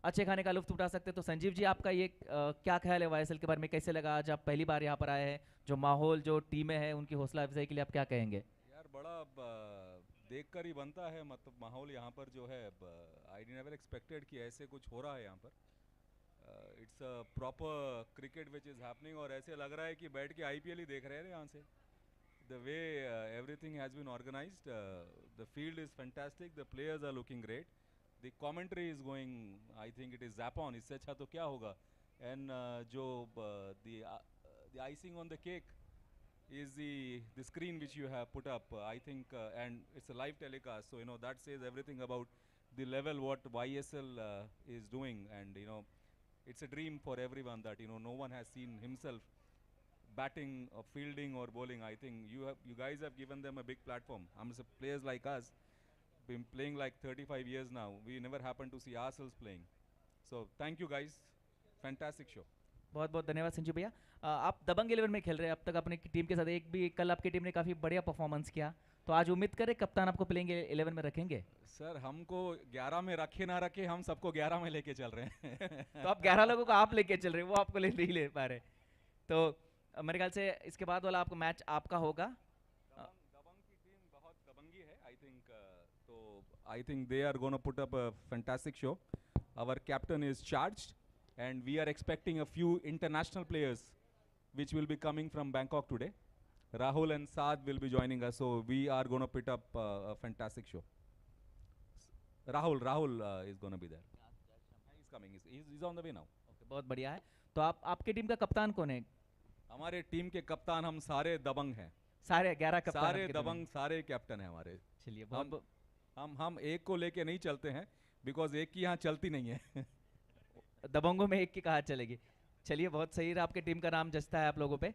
अच्छे खाने का लुत्फ उठा सकते हैं। तो संजीव जी, आपका ये क्या ख्याल है वाईएसएल के बारे में? कैसे लगा आज आप पहली बार यहाँ पर आए हैं? जो माहौल, जो टीमें हैं, उनकी हौसला अफजाई के लिए आप क्या कहेंगे? यार बड़ा देख कर ही बनता है, मतलब माहौल यहाँ पर जो है, आई नेवर एक्सपेक्टेड कि ऐसे कुछ हो रहा है यहाँ पर। It's a proper cricket which is happening, और ऐसे लग रहा है कि बैठ के आईपीएल ही देख रहे हैं यहाँ से। The way everything has been organised, the field is fantastic, the players are looking great, the commentary is going, I think it is zap on, इससे अच्छा तो क्या होगा। एंड जो the icing on the cake is the screen which you have put up, I think, and it's a live telecast, so that says everything about the level what YSL is doing. And it's a dream for everyone that no one has seen himself batting or fielding or bowling. I think you guys have given them a big platform. Players like us been playing like 35 years now, we never happen to see ourselves playing, so thank you guys, fantastic show. बहुत बहुत धन्यवाद संजीव भैया। आप दबंग 11 में खेल रहे हैं अब तक अपनी टीम के साथ, एक भी कल आपकी टीम ने काफ़ी बढ़िया परफॉर्मेंस किया, तो आज उम्मीद करें कप्तान आपको प्लेइंग 11 में रखेंगे? सर हमको 11 में रखे ना रखे, हम सबको 11 में लेके चल रहे हैं। तो आप 11 लोगों को आप लेके चल रहे हैं, वो आपको नहीं ले पा रहे। तो मेरे ख्याल से इसके बाद वाला आपको मैच आपका होगा। दबंग की टीम बहुत दबंगी है, आई थिंक, तो I think they are gonna put up a fantastic show. Our captain is charged and we are expecting a few international players which will be coming from Bangkok today. Rahul and Saad will be joining us, so we are going to put up a fantastic show. Rahul is going to be there. He's coming, he's on the way now. Okay, बहुत बढ़िया है। तो आपकी team का कप्तान कौन है? हमारे टीम के कप्तान हम सारे दबंग हैं। सारे 11 कप्तान सारे दबंग, सारे कैप्टन हैं हमारे। चलिए, हम एक को लेके नहीं चलते हैं, बिकॉज एक की यहाँ चलती नहीं है। दबंगों में एक की कहा चलेगी। चलिए, बहुत सही रहा, आपके टीम का नाम जचता है आप लोगों पे।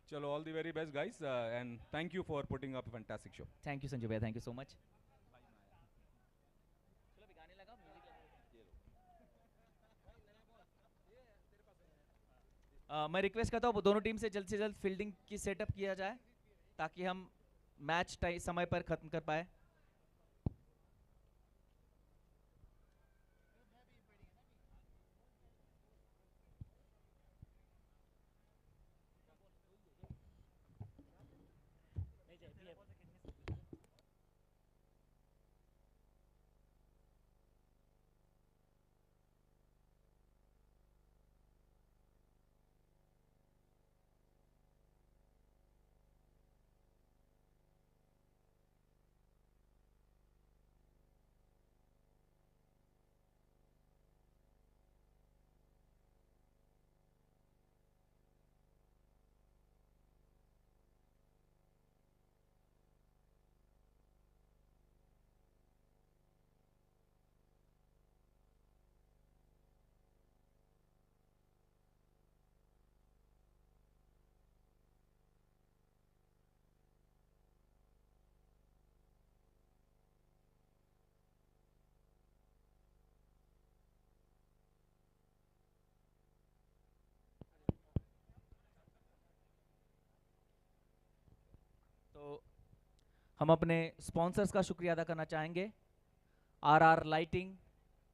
चलो, all the very best guys, and thank you for putting up a fantastic show. Thank you Sanju भैया, थैंक यू सो मच। मैं रिक्वेस्ट करता हूँ दोनों टीम से जल्द फील्डिंग की सेटअप किया जाए, ताकि हम मैच समय पर खत्म कर पाए। हम अपने स्पॉन्सर्स का शुक्रिया अदा करना चाहेंगे। RR lighting,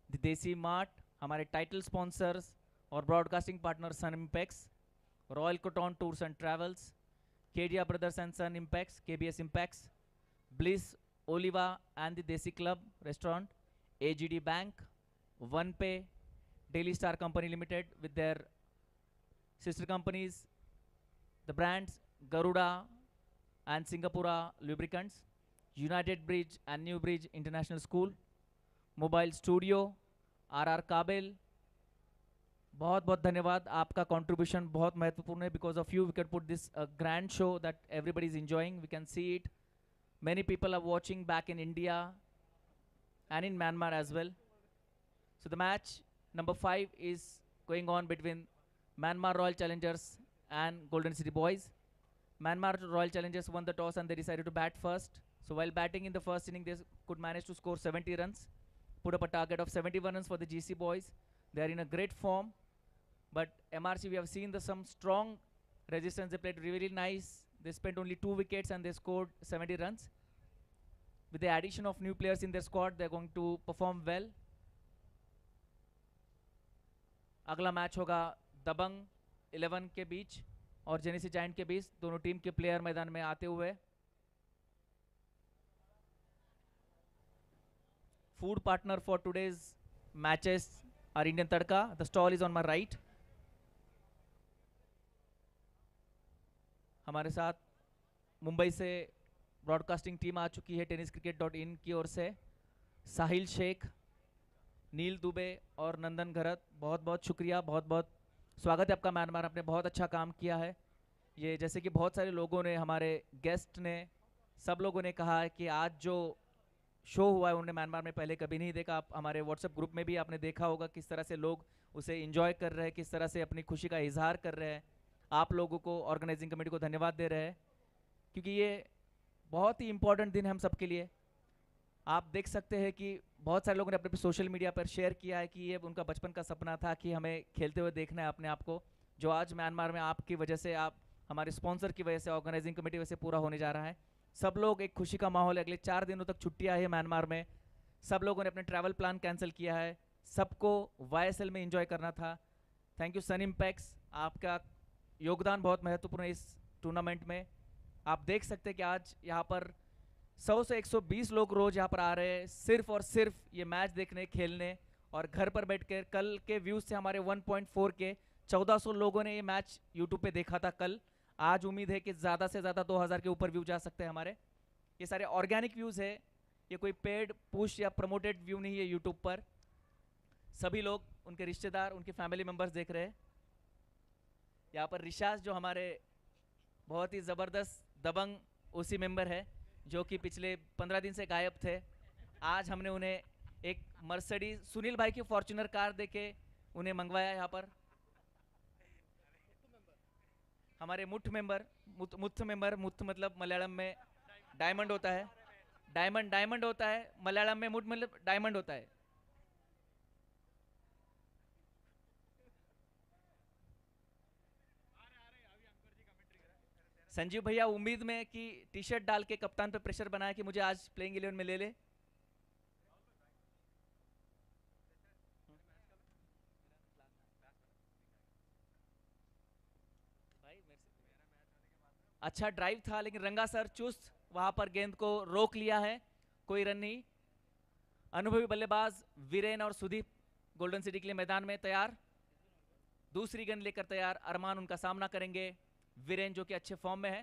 the desi mart, हमारे टाइटल स्पॉन्सर्स और broadcasting partner sun impex, royal cotton tours and travels, Kedia brothers and sun impex, KBS impex, bliss Oliva and the desi club restaurant, AGD bank, one pay, daily star company limited with their sister companies, the brands Garuda and Singapura Lubricants, United Bridge and New Bridge International School, Mobile Studio, RR Kabel। बहुत बहुत धन्यवाद, आपका contribution बहुत महत्वपूर्ण है। Because of you we can put this grand show that everybody is enjoying, we can see it, many people are watching back in India and in Myanmar as well. So the match number 5 is going on between Myanmar Royal Challengers and Golden City Boys. Myanmar Royal Challengers won the toss and they decided to bat first. So while batting in the first inning, they could manage to score 70 runs, put up a target of 71 runs for the GC Boys. They are in a great form, but MRC, we have seen some strong resistance. They played really nice. They spent only 2 wickets and they scored 70 runs. With the addition of new players in their squad, they're going to perform well. अगला match होगा दबंग 11 के बीच और जेनेसी giant के बीच। दोनों team के player मैदान में आते हुए। Food partner for today's matches are Indian Tadka. The stall is on my right. हमारे साथ मुंबई से ब्रॉडकास्टिंग टीम आ चुकी है tenniscricket.in की ओर से। साहिल शेख, नील दुबे और नंदन घरत, बहुत बहुत शुक्रिया, बहुत बहुत स्वागत है आपका म्यांमार। आपने बहुत अच्छा काम किया है। ये जैसे कि बहुत सारे लोगों ने, हमारे गेस्ट ने, सब लोगों ने कहा है कि आज जो शो हुआ है उन्होंने म्यांमार में पहले कभी नहीं देखा। आप हमारे व्हाट्सएप ग्रुप में भी आपने देखा होगा किस तरह से लोग उसे एंजॉय कर रहे हैं, किस तरह से अपनी खुशी का इजहार कर रहे हैं। आप लोगों को, ऑर्गेनाइजिंग कमेटी को धन्यवाद दे रहे हैं, क्योंकि ये बहुत ही इंपॉर्टेंट दिन है हम सबके लिए। आप देख सकते हैं कि बहुत सारे लोगों ने अपने सोशल मीडिया पर शेयर किया है कि ये उनका बचपन का सपना था कि हमें खेलते हुए देखना है अपने आप को, जो आज म्यांमार में आपकी वजह से, आप हमारे स्पॉन्सर की वजह से, ऑर्गेनाइजिंग कमेटी वजह से पूरा होने जा रहा है। सब लोग, एक खुशी का माहौल है। अगले 4 दिनों तक छुट्टियाँ है म्यांमार में। सब लोगों ने अपने ट्रैवल प्लान कैंसिल किया है। सबको YSL में एंजॉय करना था। थैंक यू सन इम्पैक्स, आपका योगदान बहुत महत्वपूर्ण है इस टूर्नामेंट में। आप देख सकते हैं कि आज यहाँ पर 100 से 120 लोग रोज यहाँ पर आ रहे हैं, सिर्फ और सिर्फ ये मैच देखने, खेलने, और घर पर बैठकर। कल के व्यूज से हमारे 1.4 के 1400 लोगों ने ये मैच यूट्यूब पे देखा था कल। आज उम्मीद है कि ज़्यादा से ज़्यादा 2000 के ऊपर व्यू जा सकते हैं हमारे। ये सारे ऑर्गेनिक व्यूज़ है, ये कोई पेड, पुश या प्रमोटेड व्यू नहीं है यूट्यूब पर। सभी लोग, उनके रिश्तेदार, उनके फैमिली मेम्बर्स देख रहे हैं। यहाँ पर रिशाज, जो हमारे बहुत ही ज़बरदस्त दबंग ओसी मेंबर है, जो कि पिछले 15 दिन से गायब थे। आज हमने उन्हें एक मर्सिडीज, सुनील भाई की फॉर्च्यूनर कार देके उन्हें मंगवाया। यहाँ पर हमारे मुठ मेंबर, मुथ मेंबर, मुथ मतलब मलयालम में डायमंड होता है, डायमंड होता है मलयालम में, मुठ मतलब डायमंड होता है। संजीव भैया उम्मीद में कि टी शर्ट डाल के कप्तान पे प्रेशर बनाया कि मुझे आज प्लेइंग 11 में ले ले। अच्छा ड्राइव था, लेकिन रंगा सर चुस्त वहां पर गेंद को रोक लिया है, कोई रन नहीं। अनुभवी बल्लेबाज वीरेन और सुदीप गोल्डन सिटी के लिए मैदान में तैयार, दूसरी गेंद लेकर तैयार। अरमान उनका सामना करेंगे। वीरेन जो कि अच्छे फॉर्म में है।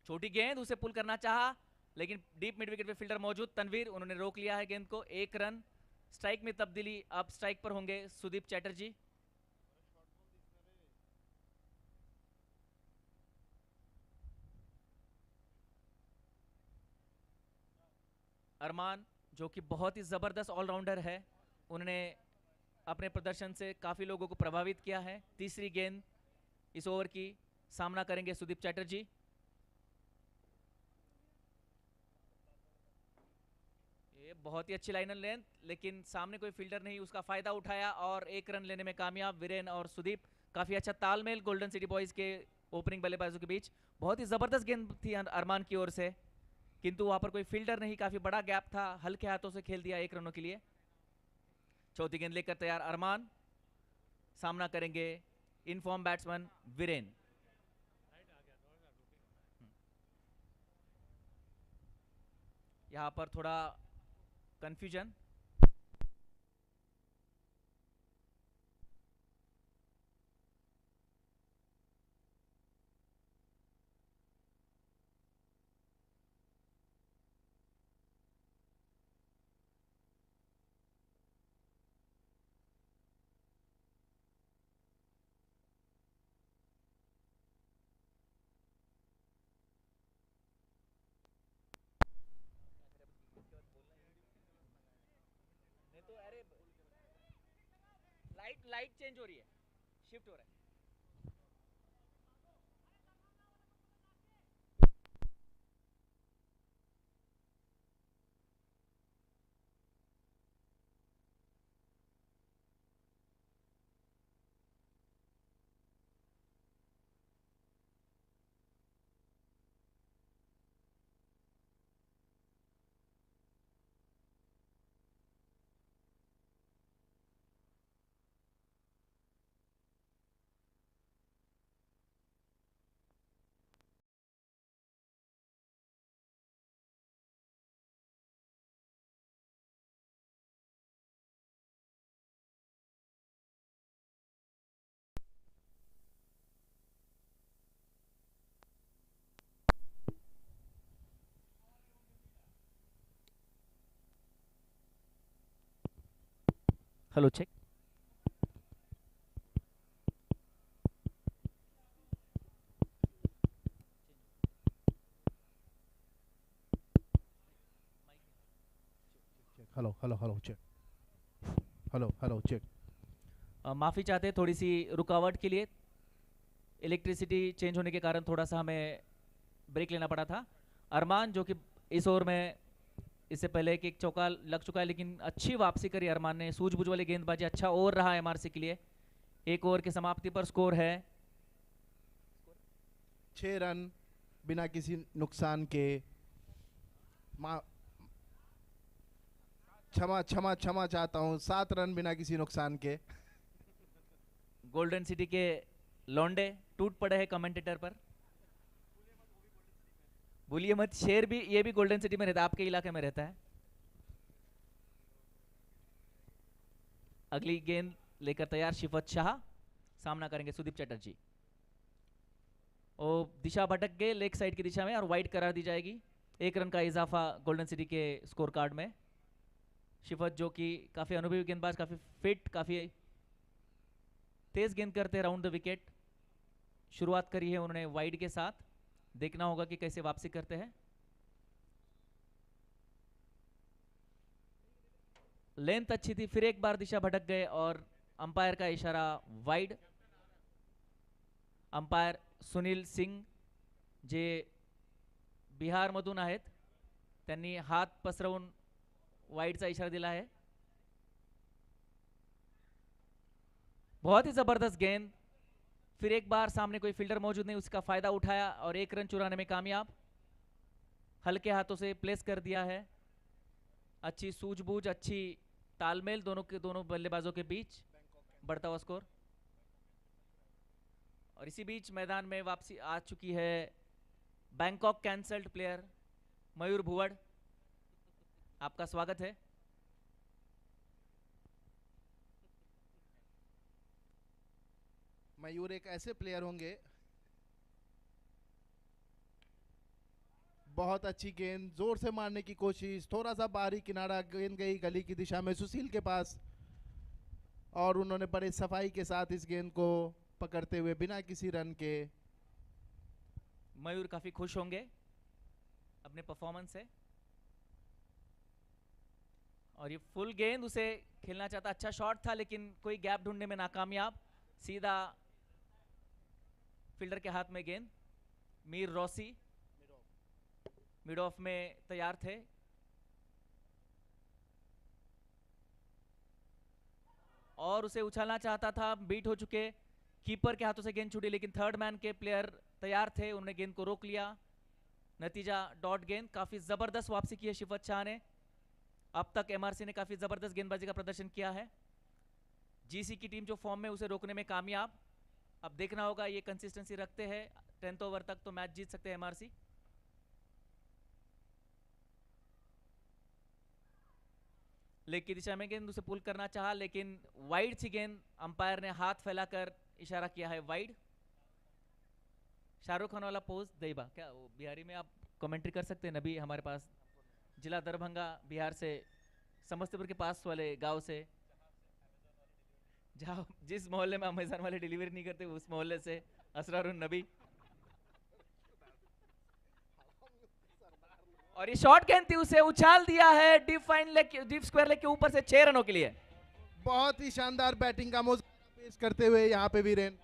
छोटी गेंद, उसे पुल करना चाहा, लेकिन डीप मिड विकेट पे फील्डर मौजूद तनवीर, उन्होंने रोक लिया है गेंद को। 1 रन। स्ट्राइक में तब्दीली, अब स्ट्राइक पर होंगे सुदीप चैटर्जी। अरमान जो कि बहुत ही जबरदस्त ऑलराउंडर है, उन्होंने अपने प्रदर्शन से काफी लोगों को प्रभावित किया है। तीसरी गेंद इस ओवर की, सामना करेंगे सुदीप चैटर्जी। ये बहुत ही अच्छी लाइनर लेंथ, लेकिन सामने कोई फील्डर नहीं, उसका फायदा उठाया और 1 रन लेने में कामयाब वीरेन और सुदीप। काफी अच्छा तालमेल गोल्डन सिटी बॉयज के ओपनिंग बल्लेबाजों के बीच। बहुत ही ज़बरदस्त गेंद थी अरमान की ओर से, किंतु वहां पर कोई फील्डर नहीं, काफ़ी बड़ा गैप था, हल्के हाथों से खेल दिया 1 रनों के लिए। चौथी गेंद लेकर तैयार अरमान, सामना करेंगे इनफॉर्म बैट्समैन वीरेन। यहां पर थोड़ा कंफ्यूजन। तो अरे लाइट लाइट चेंज हो रही है, शिफ्ट हो रहा है। Hello check. Hello hello hello check. Hello hello check. माफ़ी चाहते हैं थोड़ी सी रुकावट के लिए, इलेक्ट्रिसिटी चेंज होने के कारण थोड़ा सा हमें ब्रेक लेना पड़ा था। अरमान जो कि इस ओवर में इससे पहले एक चौका लग चुका है, लेकिन अच्छी वापसी करी अरमान ने, सूझबूझ वाली गेंदबाजी, अच्छा ओवर रहा एमआरसी के लिए। 1 ओवर की समाप्ति पर स्कोर है 6 रन बिना किसी नुकसान के। क्षमा क्षमा क्षमा चाहता हूँ, 7 रन बिना किसी नुकसान के। गोल्डन सिटी के लौंडे टूट पड़े हैं कमेंटेटर पर। भूलिए मत, शेर भी, ये भी गोल्डन सिटी में रहता है, आपके इलाके में रहता है। अगली गेंद लेकर तैयार शिफत शाह, सामना करेंगे सुदीप चटर्जी। और दिशा भटक गए लेग साइड की दिशा में और वाइड करार दी जाएगी। 1 रन का इजाफा गोल्डन सिटी के स्कोर कार्ड में। शिफत जो कि काफ़ी अनुभवी गेंदबाज, काफ़ी फिट, काफ़ी तेज गेंद करते राउंड द विकेट। शुरुआत करी है उन्होंने वाइड के साथ, देखना होगा कि कैसे वापसी करते हैं। लेंथ अच्छी थी, फिर एक बार दिशा भटक गए और अंपायर का इशारा वाइड। अंपायर सुनील सिंग जे बिहार मधून आहेत, त्यांनी हात पसरवून वाइडचा इशारा दिला है। बहुत ही जबरदस्त गेंद, फिर एक बार सामने कोई फील्डर मौजूद नहीं, उसका फायदा उठाया और 1 रन चुराने में कामयाब। हल्के हाथों से प्लेस कर दिया है। अच्छी सूझबूझ, अच्छी तालमेल दोनों बल्लेबाजों के बीच, बढ़ता हुआ स्कोर। और इसी बीच मैदान में वापसी आ चुकी है बैंकॉक कैंसल्ड प्लेयर मयूर भुवड़, आपका स्वागत है। मयूर एक ऐसे प्लेयर होंगे, बहुत अच्छी गेंद, जोर से मारने की कोशिश, थोड़ा सा बाहरी किनारा, गेंद गई गली की दिशा में सुशील के पास, और उन्होंने बड़े सफाई के साथ इस गेंद को पकड़ते हुए बिना किसी रन के। मयूर काफी खुश होंगे अपने परफॉर्मेंस से, और ये फुल गेंद उसे खेलना चाहता, अच्छा शॉट था लेकिन कोई गैप ढूंढने में नाकामयाब, सीधा फील्डर के हाथ में गेंद। मीर रॉसी मिड ऑफ में तैयार थे, और उसे उछलना चाहता था, बीट हो चुके कीपर के हाथों से गेंद छूटी, लेकिन थर्ड मैन के प्लेयर तैयार थे, उन्होंने गेंद को रोक लिया। नतीजा डॉट गेंद। काफी जबरदस्त वापसी की है शिफत शाह ने। अब तक एमआरसी ने काफी जबरदस्त गेंदबाजी का प्रदर्शन किया है। जीसी की टीम जो फॉर्म में, उसे रोकने में कामयाब। अब देखना होगा ये कंसिस्टेंसी रखते हैं 10th ओवर तक तो मैच जीत सकते हैं एमआरसी। लेग की दिशा में गेंद, उसे पुल करना चाहा, लेकिन वाइड थी गेंद। अंपायर ने हाथ फैलाकर इशारा किया है वाइड। शाहरुख खान वाला पोज दैबा, क्या वो बिहारी में आप कमेंट्री कर सकते हैं? नबी हमारे पास जिला दरभंगा, बिहार से, समस्तीपुर के पास वाले गांव से, जहाँ जिस मोहल्ले में अमेज़न वाले डिलीवरी नहीं करते उस मोहल्ले से असरारुन नबी। और ये शॉर्ट गेंद थी, उसे उछाल दिया है डीप स्क्वायर लेग के ऊपर से 6 रनों के लिए। बहुत ही शानदार बैटिंग का मुजाहरा पेश करते हुए यहाँ पे वीरेन।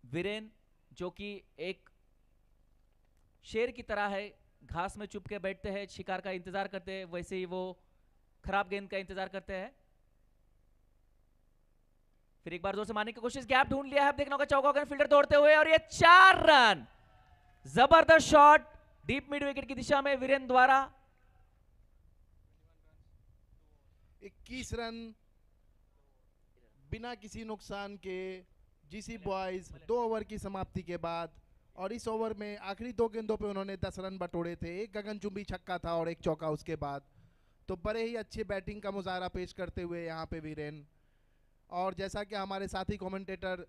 वीरेन जो कि एक शेर की तरह है, घास में चुप के बैठते हैं, शिकार का इंतजार करते हैं, वैसे ही वो खराब गेंद का इंतजार करते हैं। फिर एक बार जोर से मारने की कोशिश, गैप ढूंढ लिया है। अब देखना होगा चौका गेंद, फील्डर दौड़ते हुए, और ये 4 रन। जबरदस्त शॉट डीप मिड विकेट की दिशा में वीरेन द्वारा। 21 रन बिना किसी नुकसान के जीसी बॉयज 2 ओवर की समाप्ति के बाद। और इस ओवर में आखिरी 2 गेंदों पे उन्होंने 10 रन बटोरे थे, एक गगनचुंबी छक्का था और एक चौका उसके बाद। तो बड़े ही अच्छे बैटिंग का मुजाहरा पेश करते हुए यहाँ पे वीरेन। और जैसा कि हमारे साथी कमेंटेटर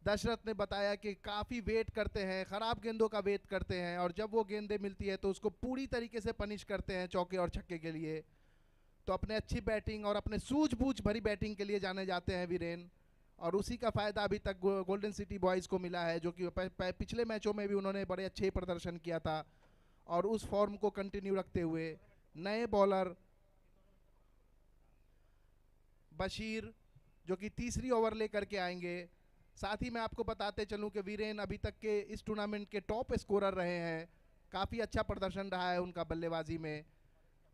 दशरथ ने बताया कि काफ़ी वेट करते हैं, ख़राब गेंदों का वेट करते हैं, और जब वो गेंदें मिलती है तो उसको पूरी तरीके से पनिश करते हैं चौके और छक्के के लिए। तो अपने अच्छी बैटिंग और अपने सूझबूझ भरी बैटिंग के लिए जाने जाते हैं वीरेन, और उसी का फ़ायदा अभी तक गोल्डन सिटी बॉयज़ को मिला है, जो कि पिछले मैचों में भी उन्होंने बड़े अच्छे प्रदर्शन किया था। और उस फॉर्म को कंटिन्यू रखते हुए नए बॉलर बशीर जो कि तीसरी ओवर लेकर के आएंगे। साथ ही मैं आपको बताते चलूं कि वीरेन अभी तक के इस टूर्नामेंट के टॉप स्कोरर रहे हैं, काफ़ी अच्छा प्रदर्शन रहा है उनका बल्लेबाजी में।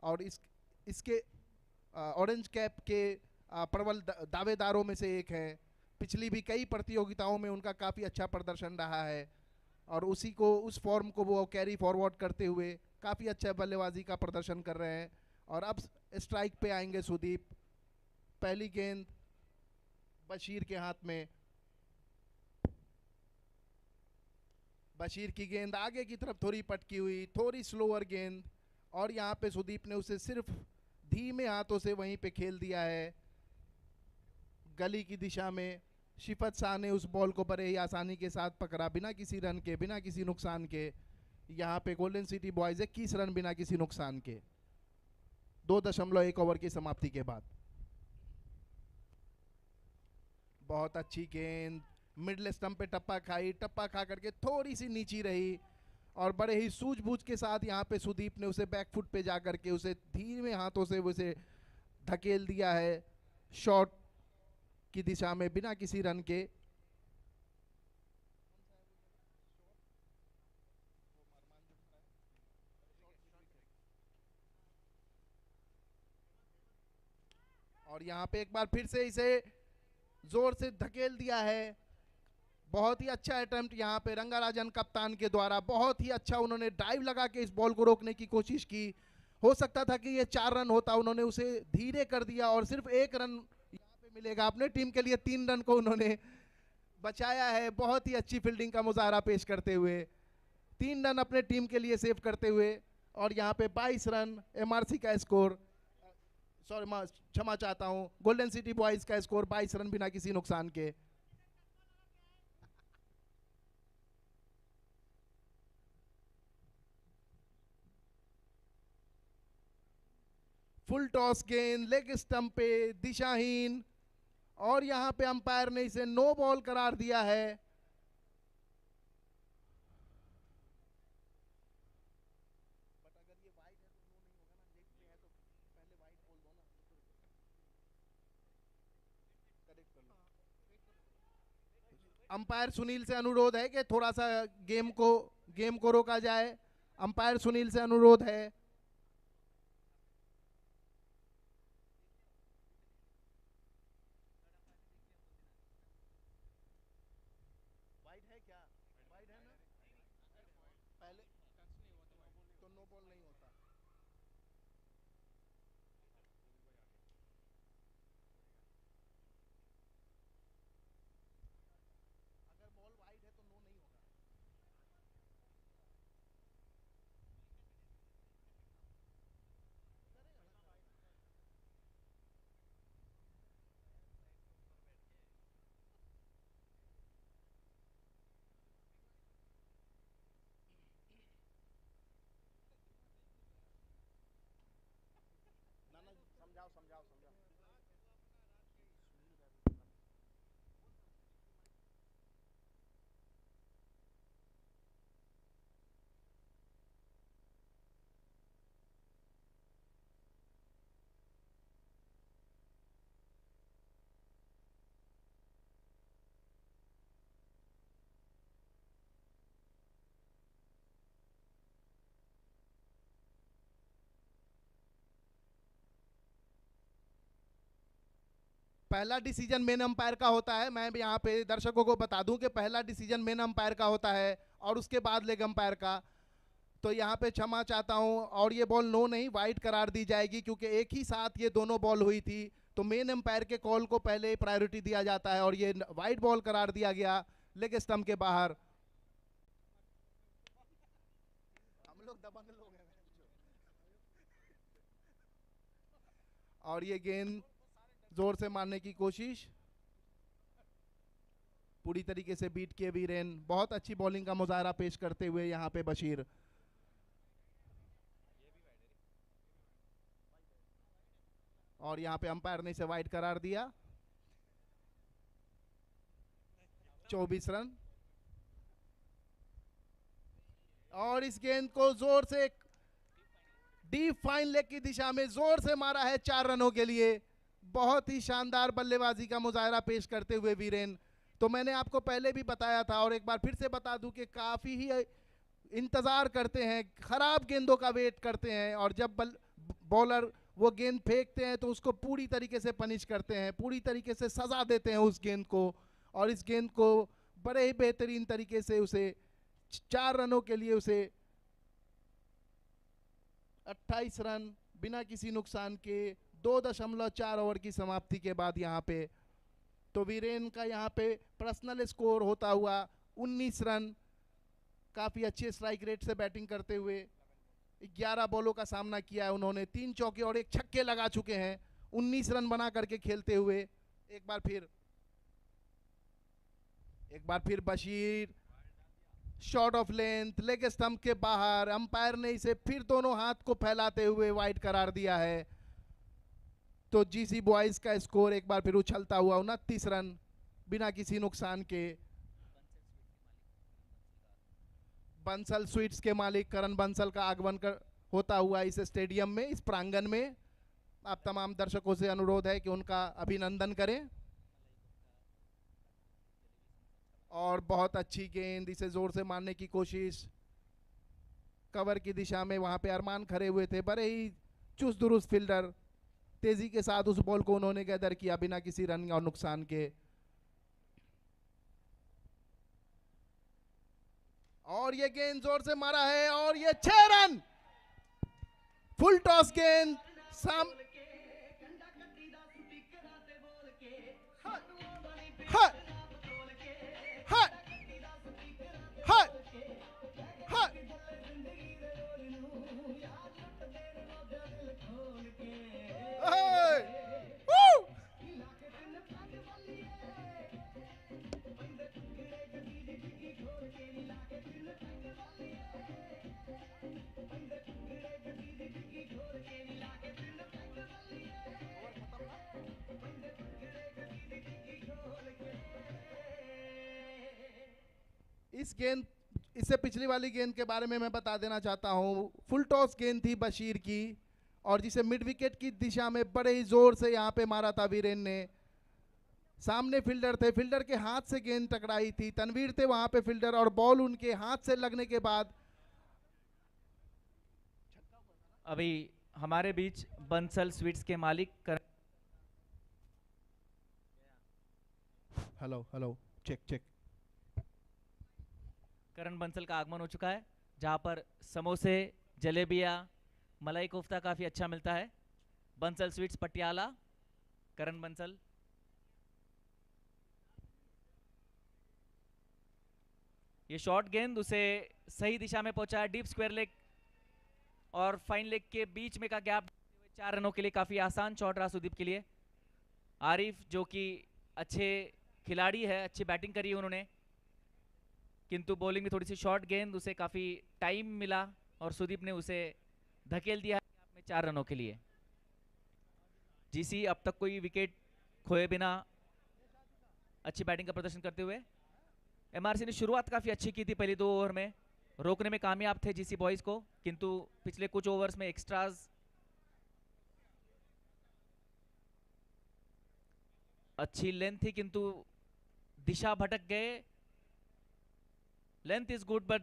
और इसके ऑरेंज कैप के प्रबल दावेदारों में से एक हैं। पिछली भी कई प्रतियोगिताओं में उनका काफ़ी अच्छा प्रदर्शन रहा है, और उसी को, उस फॉर्म को वो कैरी फॉरवर्ड करते हुए काफ़ी अच्छा बल्लेबाजी का प्रदर्शन कर रहे हैं। और अब स्ट्राइक पे आएंगे सुदीप। पहली गेंद बशीर के हाथ में, बशीर की गेंद आगे की तरफ थोड़ी पटकी हुई, थोड़ी स्लोअर गेंद, और यहाँ पे सुदीप ने उसे सिर्फ धीमे हाथों से वहीं पे खेल दिया है गली की दिशा में। शिफत शाह ने उस बॉल को बड़े ही आसानी के साथ पकड़ा, बिना किसी रन के, बिना किसी नुकसान के। यहाँ पे गोल्डन सिटी बॉयज 21 रन बिना किसी नुकसान के 2.1 ओवर की समाप्ति के बाद। बहुत अच्छी गेंद, मिडल स्टंप पे टप्पा खाई, टप्पा खा करके थोड़ी सी नीची रही, और बड़े ही सूझबूझ के साथ यहाँ पे सुदीप ने उसे बैकफुट पे जा करके उसे धीमे हाथों से उसे धकेल दिया है शॉट की दिशा में बिना किसी रन के। और यहाँ पे एक बार फिर से इसे जोर से धकेल दिया है। बहुत ही अच्छा अटेम्प्ट यहाँ पे रंगाराजन कप्तान के द्वारा, बहुत ही अच्छा उन्होंने ड्राइव लगा के इस बॉल को रोकने की कोशिश की। हो सकता था कि ये 4 रन होता, उन्होंने उसे धीरे कर दिया और सिर्फ 1 रन यहाँ पे मिलेगा। अपने टीम के लिए 3 रन को उन्होंने बचाया है, बहुत ही अच्छी फील्डिंग का मुजाहरा पेश करते हुए 3 रन अपने टीम के लिए सेव करते हुए। और यहाँ पे 22 रन एमआरसी का स्कोर, सॉरी क्षमा चाहता हूँ, गोल्डन सिटी बॉयज का स्कोर 22 रन बिना किसी नुकसान के। फुल टॉस गेंद लेग स्टंप पे दिशाहीन, और यहां पे अंपायर ने इसे नो बॉल करार दिया है। अंपायर सुनील से अनुरोध है कि थोड़ा सा गेम को गेम को रोका जाए। अंपायर सुनील से अनुरोध है। वाइड है क्या? वाइड है ना? पहले तो नो बॉल नहीं होता। अगर बॉल वाइड है तो नो नहीं होगा। ना ना, समझाओ समझाओ समझाओ। पहला डिसीजन मेन अंपायर का होता है। मैं भी यहाँ पे दर्शकों को बता दूं कि पहला डिसीजन मेन अंपायर का होता है और उसके बाद लेग अंपायर का। तो यहाँ पे क्षमा चाहता हूँ, और ये बॉल नो नहीं वाइड करार दी जाएगी क्योंकि एक ही साथ ये दोनों बॉल हुई थी। तो मेन अंपायर के कॉल को पहले प्रायोरिटी दिया जाता है और ये वाइड बॉल करार दिया गया लेग स्टंप के बाहर। हम लोग दबंग लोग हैं। और ये गेंद जोर से मारने की कोशिश, पूरी तरीके से बीट किए वीरेन। बहुत अच्छी बॉलिंग का मुजाहरा पेश करते हुए यहाँ पे बशीर। और यहाँ पे अंपायर ने इसे वाइड करार दिया। 24 रन। और इस गेंद को जोर से डीप फाइन लेग की दिशा में जोर से मारा है 4 रनों के लिए। बहुत ही शानदार बल्लेबाजी का मुजाहरा पेश करते हुए वीरेन। तो मैंने आपको पहले भी बताया था और एक बार फिर से बता दूं कि काफी ही इंतजार करते हैं, खराब गेंदों का वेट करते हैं, और जब बॉलर वो गेंद फेंकते हैं तो उसको पूरी तरीके से पनिश करते हैं, पूरी तरीके से सजा देते हैं उस गेंद को। और इस गेंद को बड़े ही बेहतरीन तरीके से उसे 4 रनों के लिए उसे 28 रन बिना किसी नुकसान के 2.4 ओवर की समाप्ति के बाद यहाँ पे तो वीरेन का यहाँ पे पर्सनल स्कोर होता हुआ 19 रन। काफी अच्छे स्ट्राइक रेट से बैटिंग करते हुए 11 बॉलों का सामना किया है उन्होंने, 3 चौके और 1 छक्के लगा चुके हैं 19 रन बना करके खेलते हुए। एक बार फिर Bashir shot of length leg stump के बाहर। अंपायर ने इसे फिर दोनों हाथ को फैलाते हुए वाइड करार दिया है। तो जीसी बॉयज का स्कोर एक बार फिर उछलता हुआ 29 रन बिना किसी नुकसान के। बंसल स्वीट्स के मालिक करण बंसल का आगमन होता हुआ इस स्टेडियम में, इस प्रांगण में। आप तमाम दर्शकों से अनुरोध है कि उनका अभिनंदन करें। और बहुत अच्छी गेंद, इसे जोर से मारने की कोशिश कवर की दिशा में। वहां पे अरमान खड़े हुए थे, बड़े ही चुस्त दुरुस्त फील्डर, तेजी के साथ उस बॉल को उन्होंने गैदर किया बिना किसी रन और नुकसान के। और ये गेंद जोर से मारा है और ये 6 रन। फुल टॉस गेंद साम हाँ, हाँ, हाँ, हाँ। इस गेंद, इससे पिछली वाली गेंद के बारे में मैं बता देना चाहता हूं। फुल टॉस गेंद थी बशीर की और जिसे मिड विकेट की दिशा में बड़े ही जोर से यहां पे मारा था वीरेन ने। सामने फील्डर थे, फील्डर के हाथ से गेंद टकराई थी, तनवीर थे वहां पे फील्डर, और बॉल उनके हाथ से लगने के बाद अभी हमारे बीच बंसल स्वीट्स के मालिक हेलो हेलो चेक चेक करण बंसल का आगमन हो चुका है, जहां पर समोसे, जलेबियां, मलाई कोफ्ता काफी अच्छा मिलता है। बंसल स्वीट्स पटियाला, करण बंसल। ये शॉर्ट गेंद उसे सही दिशा में पहुंचा है, डीप स्क्वायर लेग और फाइन लेग के बीच में का गैप 4 रनों के लिए काफी आसान शॉट रहा सुदीप के लिए। आरिफ जो कि अच्छे खिलाड़ी है, अच्छी बैटिंग करी है उन्होंने, किंतु बॉलिंग में थोड़ी सी शॉर्ट गेंद, उसे काफी टाइम मिला और सुदीप ने उसे धकेल दिया में 4 रनों के लिए। जीसी अब तक कोई विकेट खोए बिना अच्छी बैटिंग का प्रदर्शन करते हुए। एमआरसी ने शुरुआत काफी अच्छी की थी पहली 2 ओवर में, रोकने में कामयाब थे जीसी बॉयज को, किंतु पिछले कुछ ओवर्स में एक्स्ट्राज अच्छी लेंथ थी किंतु दिशा भटक गए। Length is good but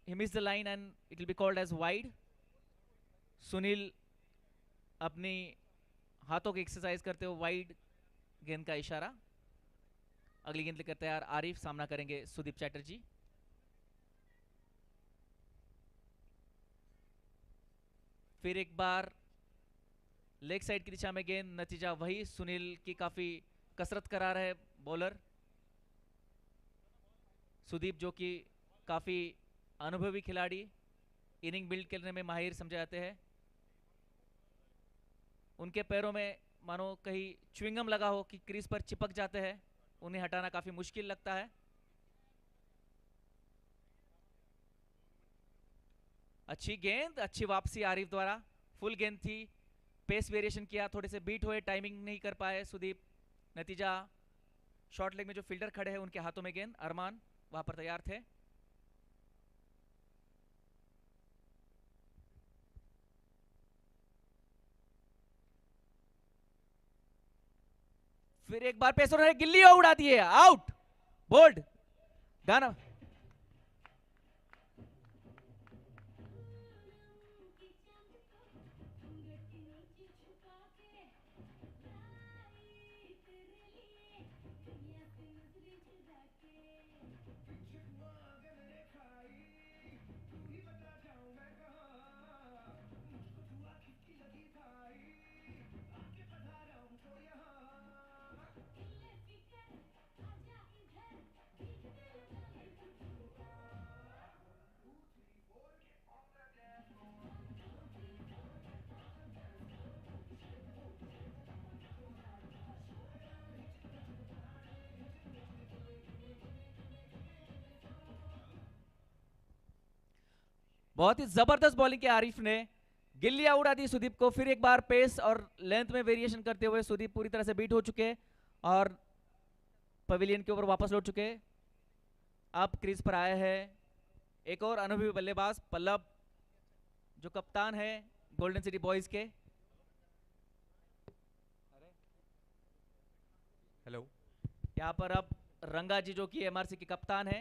he miss the line and it will be called as wide. Sunil अपनी हाथों की एक्सरसाइज करते हुए वाइड गेंद का इशारा। अगली गेंद लेकर तैयार आरिफ, सामना करेंगे सुदीप चैटर्जी। फिर एक बार लेग साइड की दिशा में गेंद, नतीजा वही। सुनील की काफी कसरत करा रहे बॉलर। सुदीप जो कि काफी अनुभवी खिलाड़ी, इनिंग बिल्ड करने में माहिर समझे जाते हैं। उनके पैरों में मानो कहीं च्युइंगम लगा हो कि क्रीज पर चिपक जाते हैं, उन्हें हटाना काफी मुश्किल लगता है। अच्छी गेंद, अच्छी वापसी आरिफ द्वारा, फुल गेंद थी, पेस वेरिएशन किया, थोड़े से बीट हुए, टाइमिंग नहीं कर पाए सुदीप। नतीजा शॉर्ट लेग में जो फील्डर खड़े हैं उनके हाथों में गेंद, अरमान वहां पर तैयार थे। फिर एक बार पेसर ने गिल्ली उड़ा दी है, आउट, बोल्ड गाना। बहुत ही जबरदस्त बॉलिंग की आरिफ ने, गिल्लियां उड़ा दी सुदीप को। फिर एक बार पेस और लेंथ में वेरिएशन करते हुए सुदीप पूरी तरह से बीट हो चुके और पवेलियन के ऊपर वापस लौट चुके। अब क्रीज पर आए हैं एक और अनुभवी बल्लेबाज पल्लव, जो कप्तान है गोल्डन सिटी बॉयज के। हेलो। यहाँ पर अब रंगा जी जो कि एमआरसी के कप्तान है,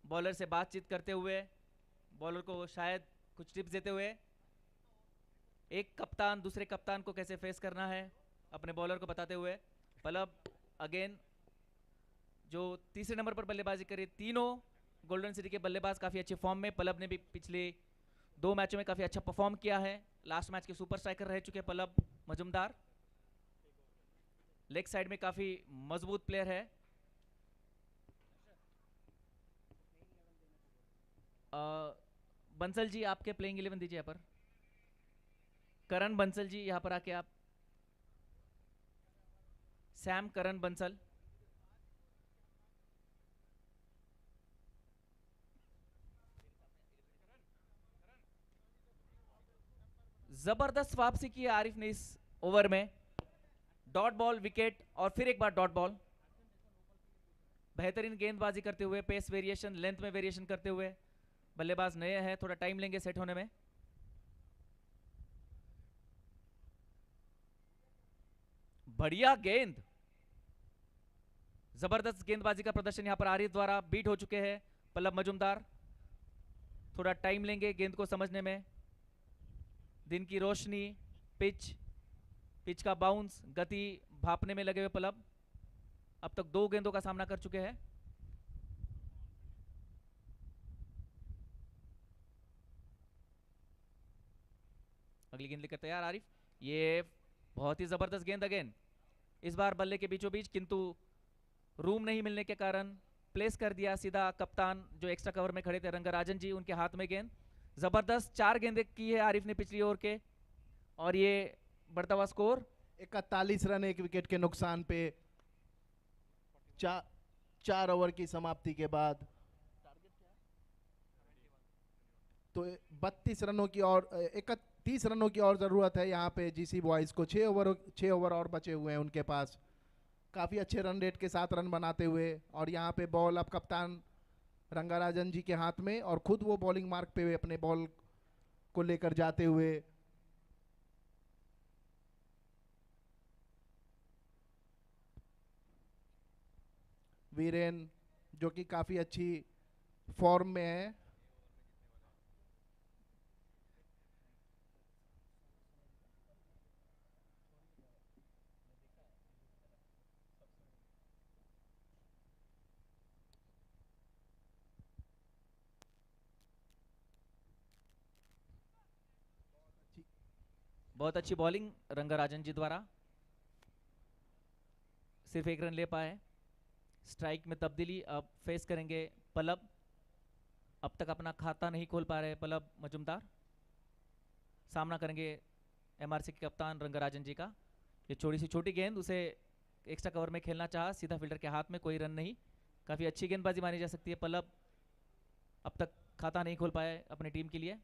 बॉलर से बातचीत करते हुए, बॉलर को शायद कुछ टिप्स देते हुए, एक कप्तान दूसरे कप्तान को कैसे फेस करना है अपने बॉलर को बताते हुए। पल्लव अगेन जो तीसरे नंबर पर बल्लेबाजी करी, तीनों गोल्डन सिटी के बल्लेबाज काफी अच्छे फॉर्म में। पल्लव ने भी पिछले 2 मैचों में काफी अच्छा परफॉर्म किया है, लास्ट मैच के सुपर स्ट्राइकर रह चुके पल्लव मजुमदार। लेग साइड में काफी मजबूत प्लेयर है। बंसल जी आपके प्लेइंग 11 दीजिए यहाँ पर। करण बंसल जी यहाँ पर आके आप, सैम करण बंसल। जबरदस्त वापसी की आरिफ ने इस ओवर में, डॉट बॉल, विकेट और फिर एक बार डॉट बॉल। बेहतरीन गेंदबाजी करते हुए, पेस वेरिएशन, लेंथ में वेरिएशन करते हुए। बल्लेबाज नए हैं, थोड़ा टाइम लेंगे सेट होने में। बढ़िया गेंद, जबरदस्त गेंदबाजी का प्रदर्शन यहाँ पर आरिफ द्वारा बीट हो चुके हैं पल्लव मजुमदार। थोड़ा टाइम लेंगे गेंद को समझने में। दिन की रोशनी, पिच का बाउंस, गति भापने में लगे हुए पल्लव अब तक 2 गेंदों का सामना कर चुके हैं। अगली गेंद लेकर तैयार आरिफ। ये बहुत ही जबरदस्त गेंद अगेन, इस बार बल्ले के बीचों बीच, किंतु रूम नहीं मिलने के कारण प्लेस कर दिया सीधा कप्तान जो एक्स्ट्रा कवर में खड़े थे रंगराजन जी, उनके हाथ में गेंद। जबरदस्त 4 गेंदें की है आरिफ ने पिछली ओवर के, और ये बढ़ता हुआ स्कोर 41 रन 1 विकेट के नुकसान पे 4 ओवर की समाप्ति के बाद। तो 32 रनों की और 31 रनों की और जरूरत है यहाँ पे जीसी बॉयज को। 6 ओवर और बचे हुए हैं उनके पास, काफी अच्छे रन रेट के साथ रन बनाते हुए। और यहाँ पे बॉल अब कप्तान रंगाराजन जी के हाथ में, और खुद वो बॉलिंग मार्क पे अपने बॉल को लेकर जाते हुए। वीरेन जो कि काफी अच्छी फॉर्म में है, बहुत अच्छी बॉलिंग रंगाराजन जी द्वारा, सिर्फ 1 रन ले पाए। स्ट्राइक में तब्दीली, अब फेस करेंगे पल्लव। अब तक अपना खाता नहीं खोल पा रहे पल्लव मजुमदार, सामना करेंगे एमआरसी के कप्तान रंगाराजन जी का। ये छोटी गेंद, उसे एक्स्ट्रा कवर में खेलना चाहा, सीधा फील्डर के हाथ में, कोई रन नहीं। काफी अच्छी गेंदबाजी मानी जा सकती है। पल्लव अब तक खाता नहीं खोल पाए अपनी टीम के लिए।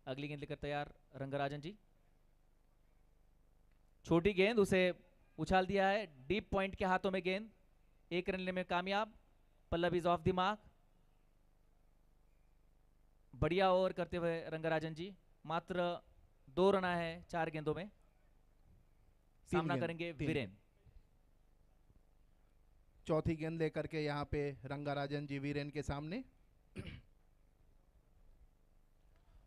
अगली गेंद लेकर तैयार रंगाराजन जी। छोटी गेंद, उसे उछाल दिया है, डीप पॉइंट के हाथों में गेंद। 1 रन लेने में कामयाब। Pallav is off the mark. बढ़िया ओवर करते हुए रंगाराजन जी, मात्र 2 रन आए हैं 4 गेंदों में। सामना करेंगे वीरेन। चौथी गेंद लेकर के यहाँ पे रंगाराजन जी वीरेन के सामने।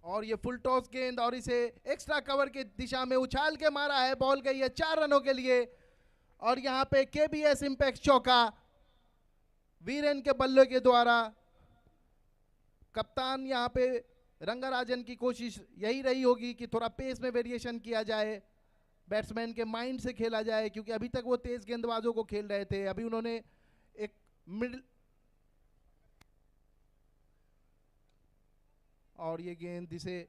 और ये फुल टॉस गेंद, और इसे एक्स्ट्रा कवर की दिशा में उछाल के मारा है, बॉल गई है 4 रनों के लिए। और यहाँ पे केबीएस इंपैक्ट चौका वीरेन के बल्ले के द्वारा। कप्तान यहाँ पे रंगाराजन की कोशिश यही रही होगी कि थोड़ा पेस में वेरिएशन किया जाए, बैट्समैन के माइंड से खेला जाए, क्योंकि अभी तक वो तेज गेंदबाजों को खेल रहे थे। अभी उन्होंने एक मिड, और ये गेंद जिसे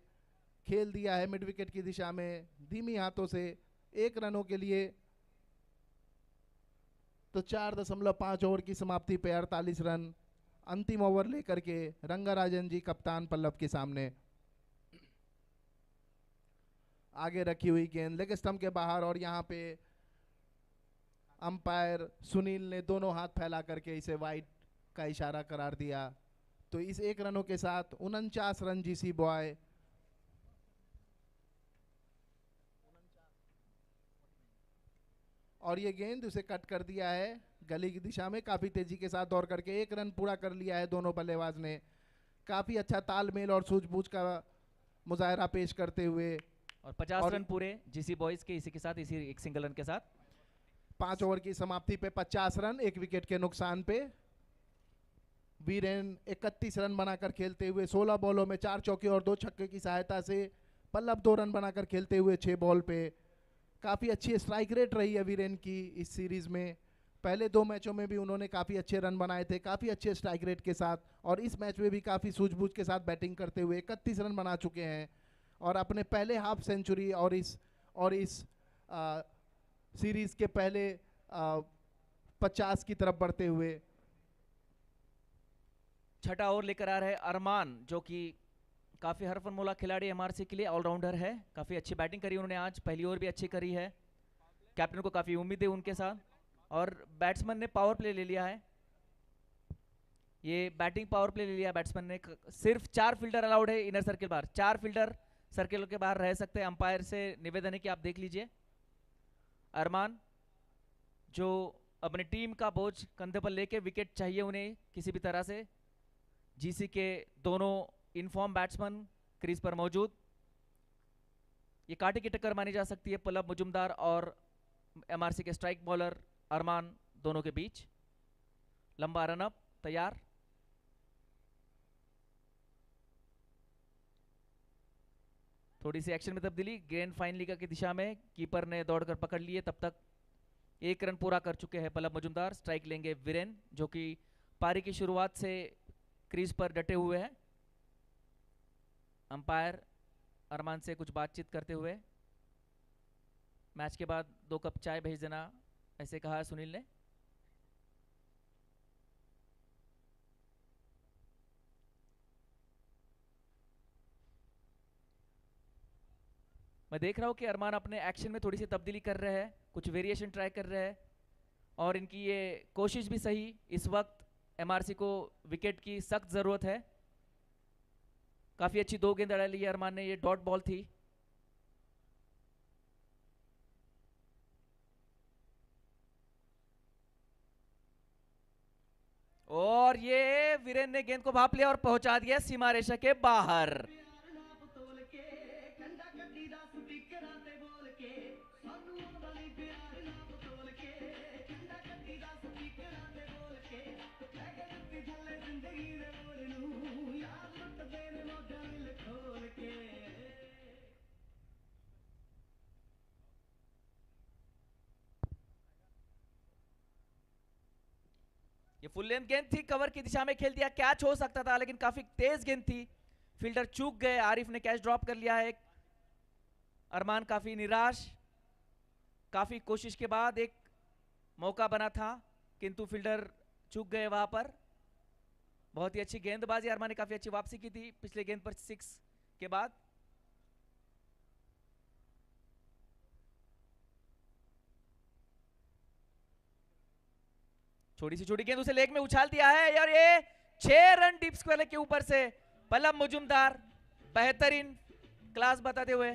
खेल दिया है मिड विकेट की दिशा में धीमी हाथों से 1 रनों के लिए। तो 4.5 ओवर की समाप्ति पे 48 रन अंतिम ओवर लेकर के रंगाराजन जी कप्तान पल्लव के सामने। आगे रखी हुई गेंद लेग स्टंप के बाहर, और यहाँ पे अंपायर सुनील ने दोनों हाथ फैला करके इसे वाइड का इशारा करार दिया। तो इस 1 रनों के साथ 49 रन जीसी बॉय और ये गेंद उसे कट कर दिया है गली की दिशा में, काफी तेजी के साथ दौड़ करके 1 रन पूरा कर लिया है दोनों बल्लेबाज ने। काफी अच्छा तालमेल और सूझबूझ का मुजाहरा पेश करते हुए। और 50 रन पूरे जीसी बॉयज के, इसी के साथ, इसी एक सिंगल रन के साथ 5 ओवर की समाप्ति पे 50 रन 1 विकेट के नुकसान पे। वीरेन 31 रन बनाकर खेलते हुए 16 बॉलों में 4 चौके और 2 छक्के की सहायता से। पल्लव 2 रन बनाकर खेलते हुए 6 बॉल पे। काफ़ी अच्छी स्ट्राइक रेट रही है वीरेन की इस सीरीज में। पहले 2 मैचों में भी उन्होंने काफ़ी अच्छे रन बनाए थे, काफ़ी अच्छे स्ट्राइक रेट के साथ, और इस मैच में भी काफ़ी सूझबूझ के साथ बैटिंग करते हुए 31 रन बना चुके हैं और अपने पहले हाफ सेंचुरी और इस सीरीज के पहले 50 की तरफ बढ़ते हुए। छठा ओवर लेकर आ रहे अरमान, जो कि काफ़ी हरफनमौला खिलाड़ी एमआरसी के लिए, ऑलराउंडर है। काफ़ी अच्छी बैटिंग करी उन्होंने आज, पहली ओवर भी अच्छी करी है। कैप्टन को काफ़ी उम्मीद है उनके साथ, और बैट्समैन ने पावर प्ले ले लिया है। ये बैटिंग पावर प्ले ले लिया बैट्समैन ने। सिर्फ 4 फील्डर अलाउड है इनर सर्किल बाहर, 4 फील्डर सर्किल के बाहर रह सकते हैं। अंपायर से निवेदन है कि आप देख लीजिए। अरमान जो अपनी टीम का बोझ कंधे पर लेके विकेट चाहिए उन्हें किसी भी तरह से। जीसी के दोनों इनफॉर्म बैट्समैन क्रीज पर मौजूद। ये कांटे की टक्कर मानी जा सकती है पल्लव मुजुमदार और एमआरसी के स्ट्राइक बॉलर अरमान दोनों के बीच। लंबा रनअप तैयार। थोड़ी सी एक्शन में तब्दीली, गेंद फाइन लीगा की दिशा में, कीपर ने दौड़कर पकड़ लिए। तब तक 1 रन पूरा कर चुके हैं पल्लव मुजुमदार। स्ट्राइक लेंगे वीरेन जो कि पारी की शुरुआत से क्रीज पर डटे हुए हैं। अंपायर अरमान से कुछ बातचीत करते हुए, मैच के बाद 2 कप चाय भेज देना ऐसे कहा सुनील ने। मैं देख रहा हूं कि अरमान अपने एक्शन में थोड़ी सी तब्दीली कर रहे हैं, कुछ वेरिएशन ट्राई कर रहे हैं और इनकी ये कोशिश भी सही। इस वक्त एमआरसी को विकेट की सख्त जरूरत है। काफी अच्छी 2 गेंद अड़ा ली है अरमान ने, ये डॉट बॉल थी। और ये वीरेन ने गेंद को भाप लिया और पहुंचा दिया सीमा रेखा के बाहर। ये फुल लेंथ गेंद थी, कवर की दिशा में खेल दिया, कैच हो सकता था लेकिन काफी तेज गेंद थी। फील्डर चूक गए, आरिफ ने कैच ड्रॉप कर लिया है। अरमान काफी निराश, काफी कोशिश के बाद एक मौका बना था किंतु फील्डर चूक गए वहां पर। बहुत ही अच्छी गेंदबाजी, अरमान ने काफी अच्छी वापसी की थी पिछले गेंद पर 6 के बाद। छोटी सी छोटी गेंद उसे लेग में उछाल दिया है और ये 6 रन डीप स्क्वायर के ऊपर से पल्लव मुजुमदार बेहतरीन क्लास बताते हुए।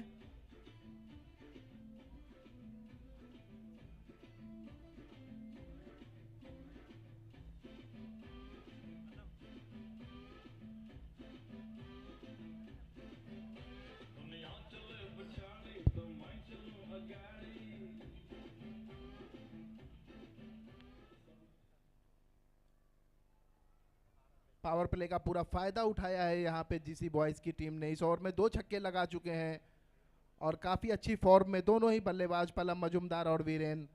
पावर प्ले का पूरा फायदा उठाया है यहाँ पे जीसी बॉयज की टीम ने। इस ओवर में 2 छक्के लगा चुके हैं और काफी अच्छी फॉर्म में दोनों ही बल्लेबाज पल्लव मुजुमदार और वीरेन।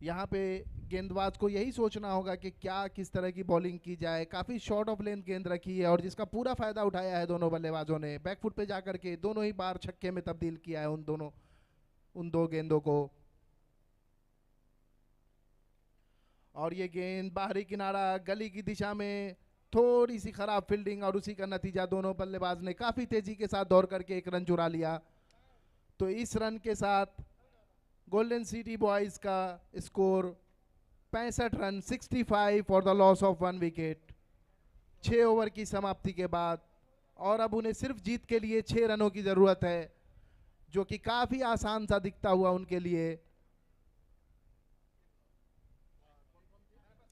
यहाँ पे गेंदबाज को यही सोचना होगा कि क्या किस तरह की बॉलिंग की जाए। काफी शॉर्ट ऑफ लेंथ गेंद रखी है और जिसका पूरा फायदा उठाया है दोनों बल्लेबाजों ने। बैकफुट पे जाकर के दोनों ही बार छक्के में तब्दील किया है उन 2 गेंदों को। और ये गेंद बाहरी किनारा गली की दिशा में, थोड़ी सी खराब फील्डिंग और उसी का नतीजा दोनों बल्लेबाज ने काफी तेजी के साथ दौड़ करके 1 रन चुरा लिया। तो इस रन के साथ गोल्डन सिटी बॉयज का score 65 run, 65 for the loss of 1 wicket 6 over की समाप्ति के बाद। और अब उन्हें सिर्फ जीत के लिए 6 रनों की जरूरत है जो कि काफी आसान सा दिखता हुआ उनके लिए।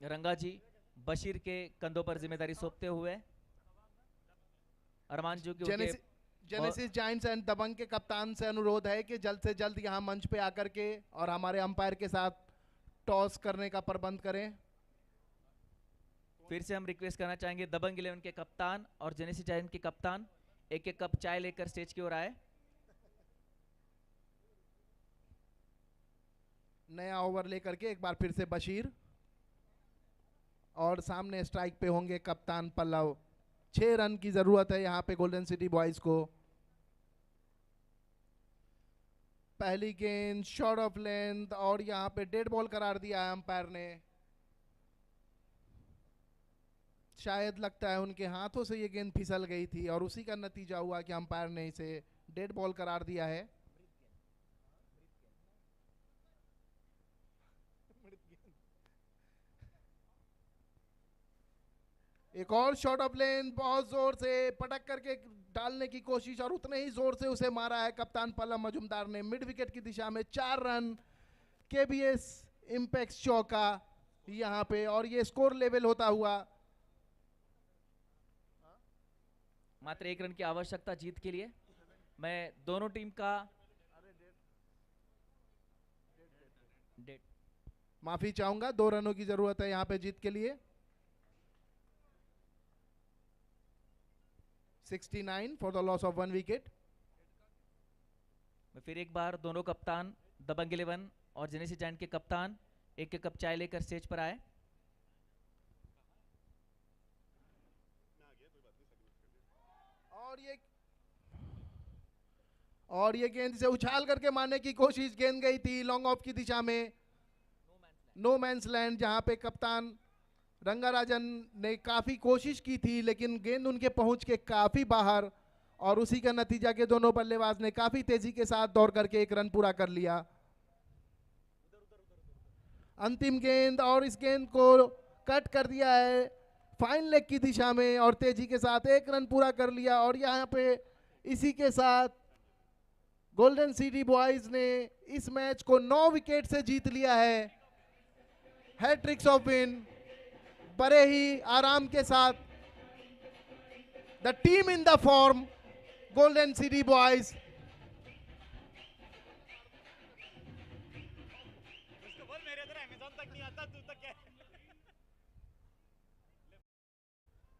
रंगा जी बशीर के कंधों पर जिम्मेदारी सौंपते हुए अरमान जो कि जेनेसिस जायंट्स एंड दबंग के कप्तान से अनुरोध है कि जल्द से जल्द यहाँ मंच पे आकर के और हमारे अंपायर के साथ टॉस करने का प्रबंध करें। फिर से हम रिक्वेस्ट करना चाहेंगे दबंग 11 के कप्तान और जेनेसिस जायंट के कप्तान एक कप चाय लेकर स्टेज की ओर आए। नया ओवर लेकर के एक बार फिर से बशीर और सामने स्ट्राइक पे होंगे कप्तान पल्लव। 6 रन की जरूरत है यहाँ पे गोल्डन सिटी बॉयज को। पहली गेंद शॉर्ट ऑफ लेंथ और यहाँ पे डेड बॉल करार दिया है अंपायर ने। शायद लगता है उनके हाथों से ये गेंद फिसल गई थी और उसी का नतीजा हुआ कि अंपायर ने इसे डेड बॉल करार दिया है। एक और शॉट ऑफ लेंथ बहुत जोर से पटक करके डालने की कोशिश और उतने ही जोर से उसे मारा है कप्तान पल्लव मुजुमदार ने। मिड विकेट की दिशा में 4 रन। केबीएस इम्पैक्ट चौका यहाँ पे, और ये स्कोर लेवल होता हुआ। मात्र 1 रन की आवश्यकता जीत के लिए। मैं दोनों टीम का माफी चाहूंगा, 2 रनों की जरूरत है यहाँ पे जीत के लिए। 69 for the loss of 1 wicket. फिर एक बार दोनों कप्तान दबंग 11 और जेनेसी जायंट के कप्तान एक कप चाय लेकर स्टेज पर आए। और ये गेंद से उछाल करके मारने की कोशिश, गेंद गई थी लॉन्ग ऑफ की दिशा में, नो मैंस लैंड, जहां पे कप्तान रंगाराजन ने काफी कोशिश की थी लेकिन गेंद उनके पहुंच के काफी बाहर, और उसी का नतीजा के दोनों बल्लेबाज ने काफी तेजी के साथ दौड़ करके 1 रन पूरा कर लिया। अंतिम गेंद, और इस गेंद को कट कर दिया है फाइन लेग की दिशा में और तेजी के साथ 1 रन पूरा कर लिया। और यहाँ पे इसी के साथ गोल्डन सिटी बॉयज ने इस मैच को 9 विकेट से जीत लिया है। हैट्रिक्स ऑफ विन बड़े ही आराम के साथ। The team in the form golden city boys.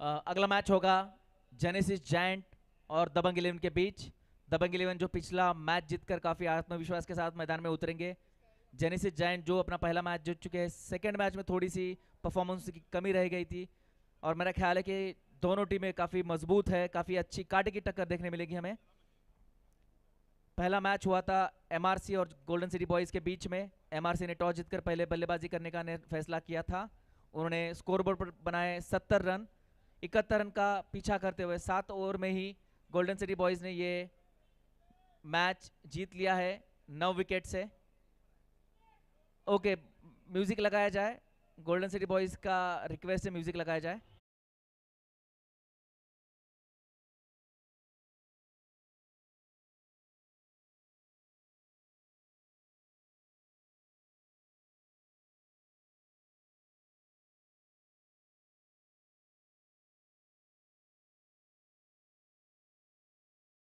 अगला मैच होगा जेनेसिस जायंट और दबंग 11 के बीच। दबंग 11 जो पिछला मैच जीतकर काफी आत्मविश्वास के साथ मैदान में उतरेंगे। जेनेसिस जायंट जो अपना पहला मैच जीत चुके हैं, सेकंड मैच में थोड़ी सी परफॉर्मेंस की कमी रह गई थी, और मेरा ख्याल है कि दोनों टीमें काफी मजबूत है, काफी अच्छी कांटे की टक्कर देखने मिलेगी हमें। पहला मैच हुआ था एमआरसी और गोल्डन सिटी बॉयज के बीच में। एमआरसी ने टॉस जीतकर पहले बल्लेबाजी करने का फैसला किया था। उन्होंने स्कोरबोर्ड पर बनाए 70 रन। 71 रन का पीछा करते हुए 7 ओवर में ही गोल्डन सिटी बॉयज ने ये मैच जीत लिया है 9 विकेट से। ओके, म्यूजिक लगाया जाए। गोल्डन सिटी बॉयज का रिक्वेस्ट है म्यूजिक लगाया जाए।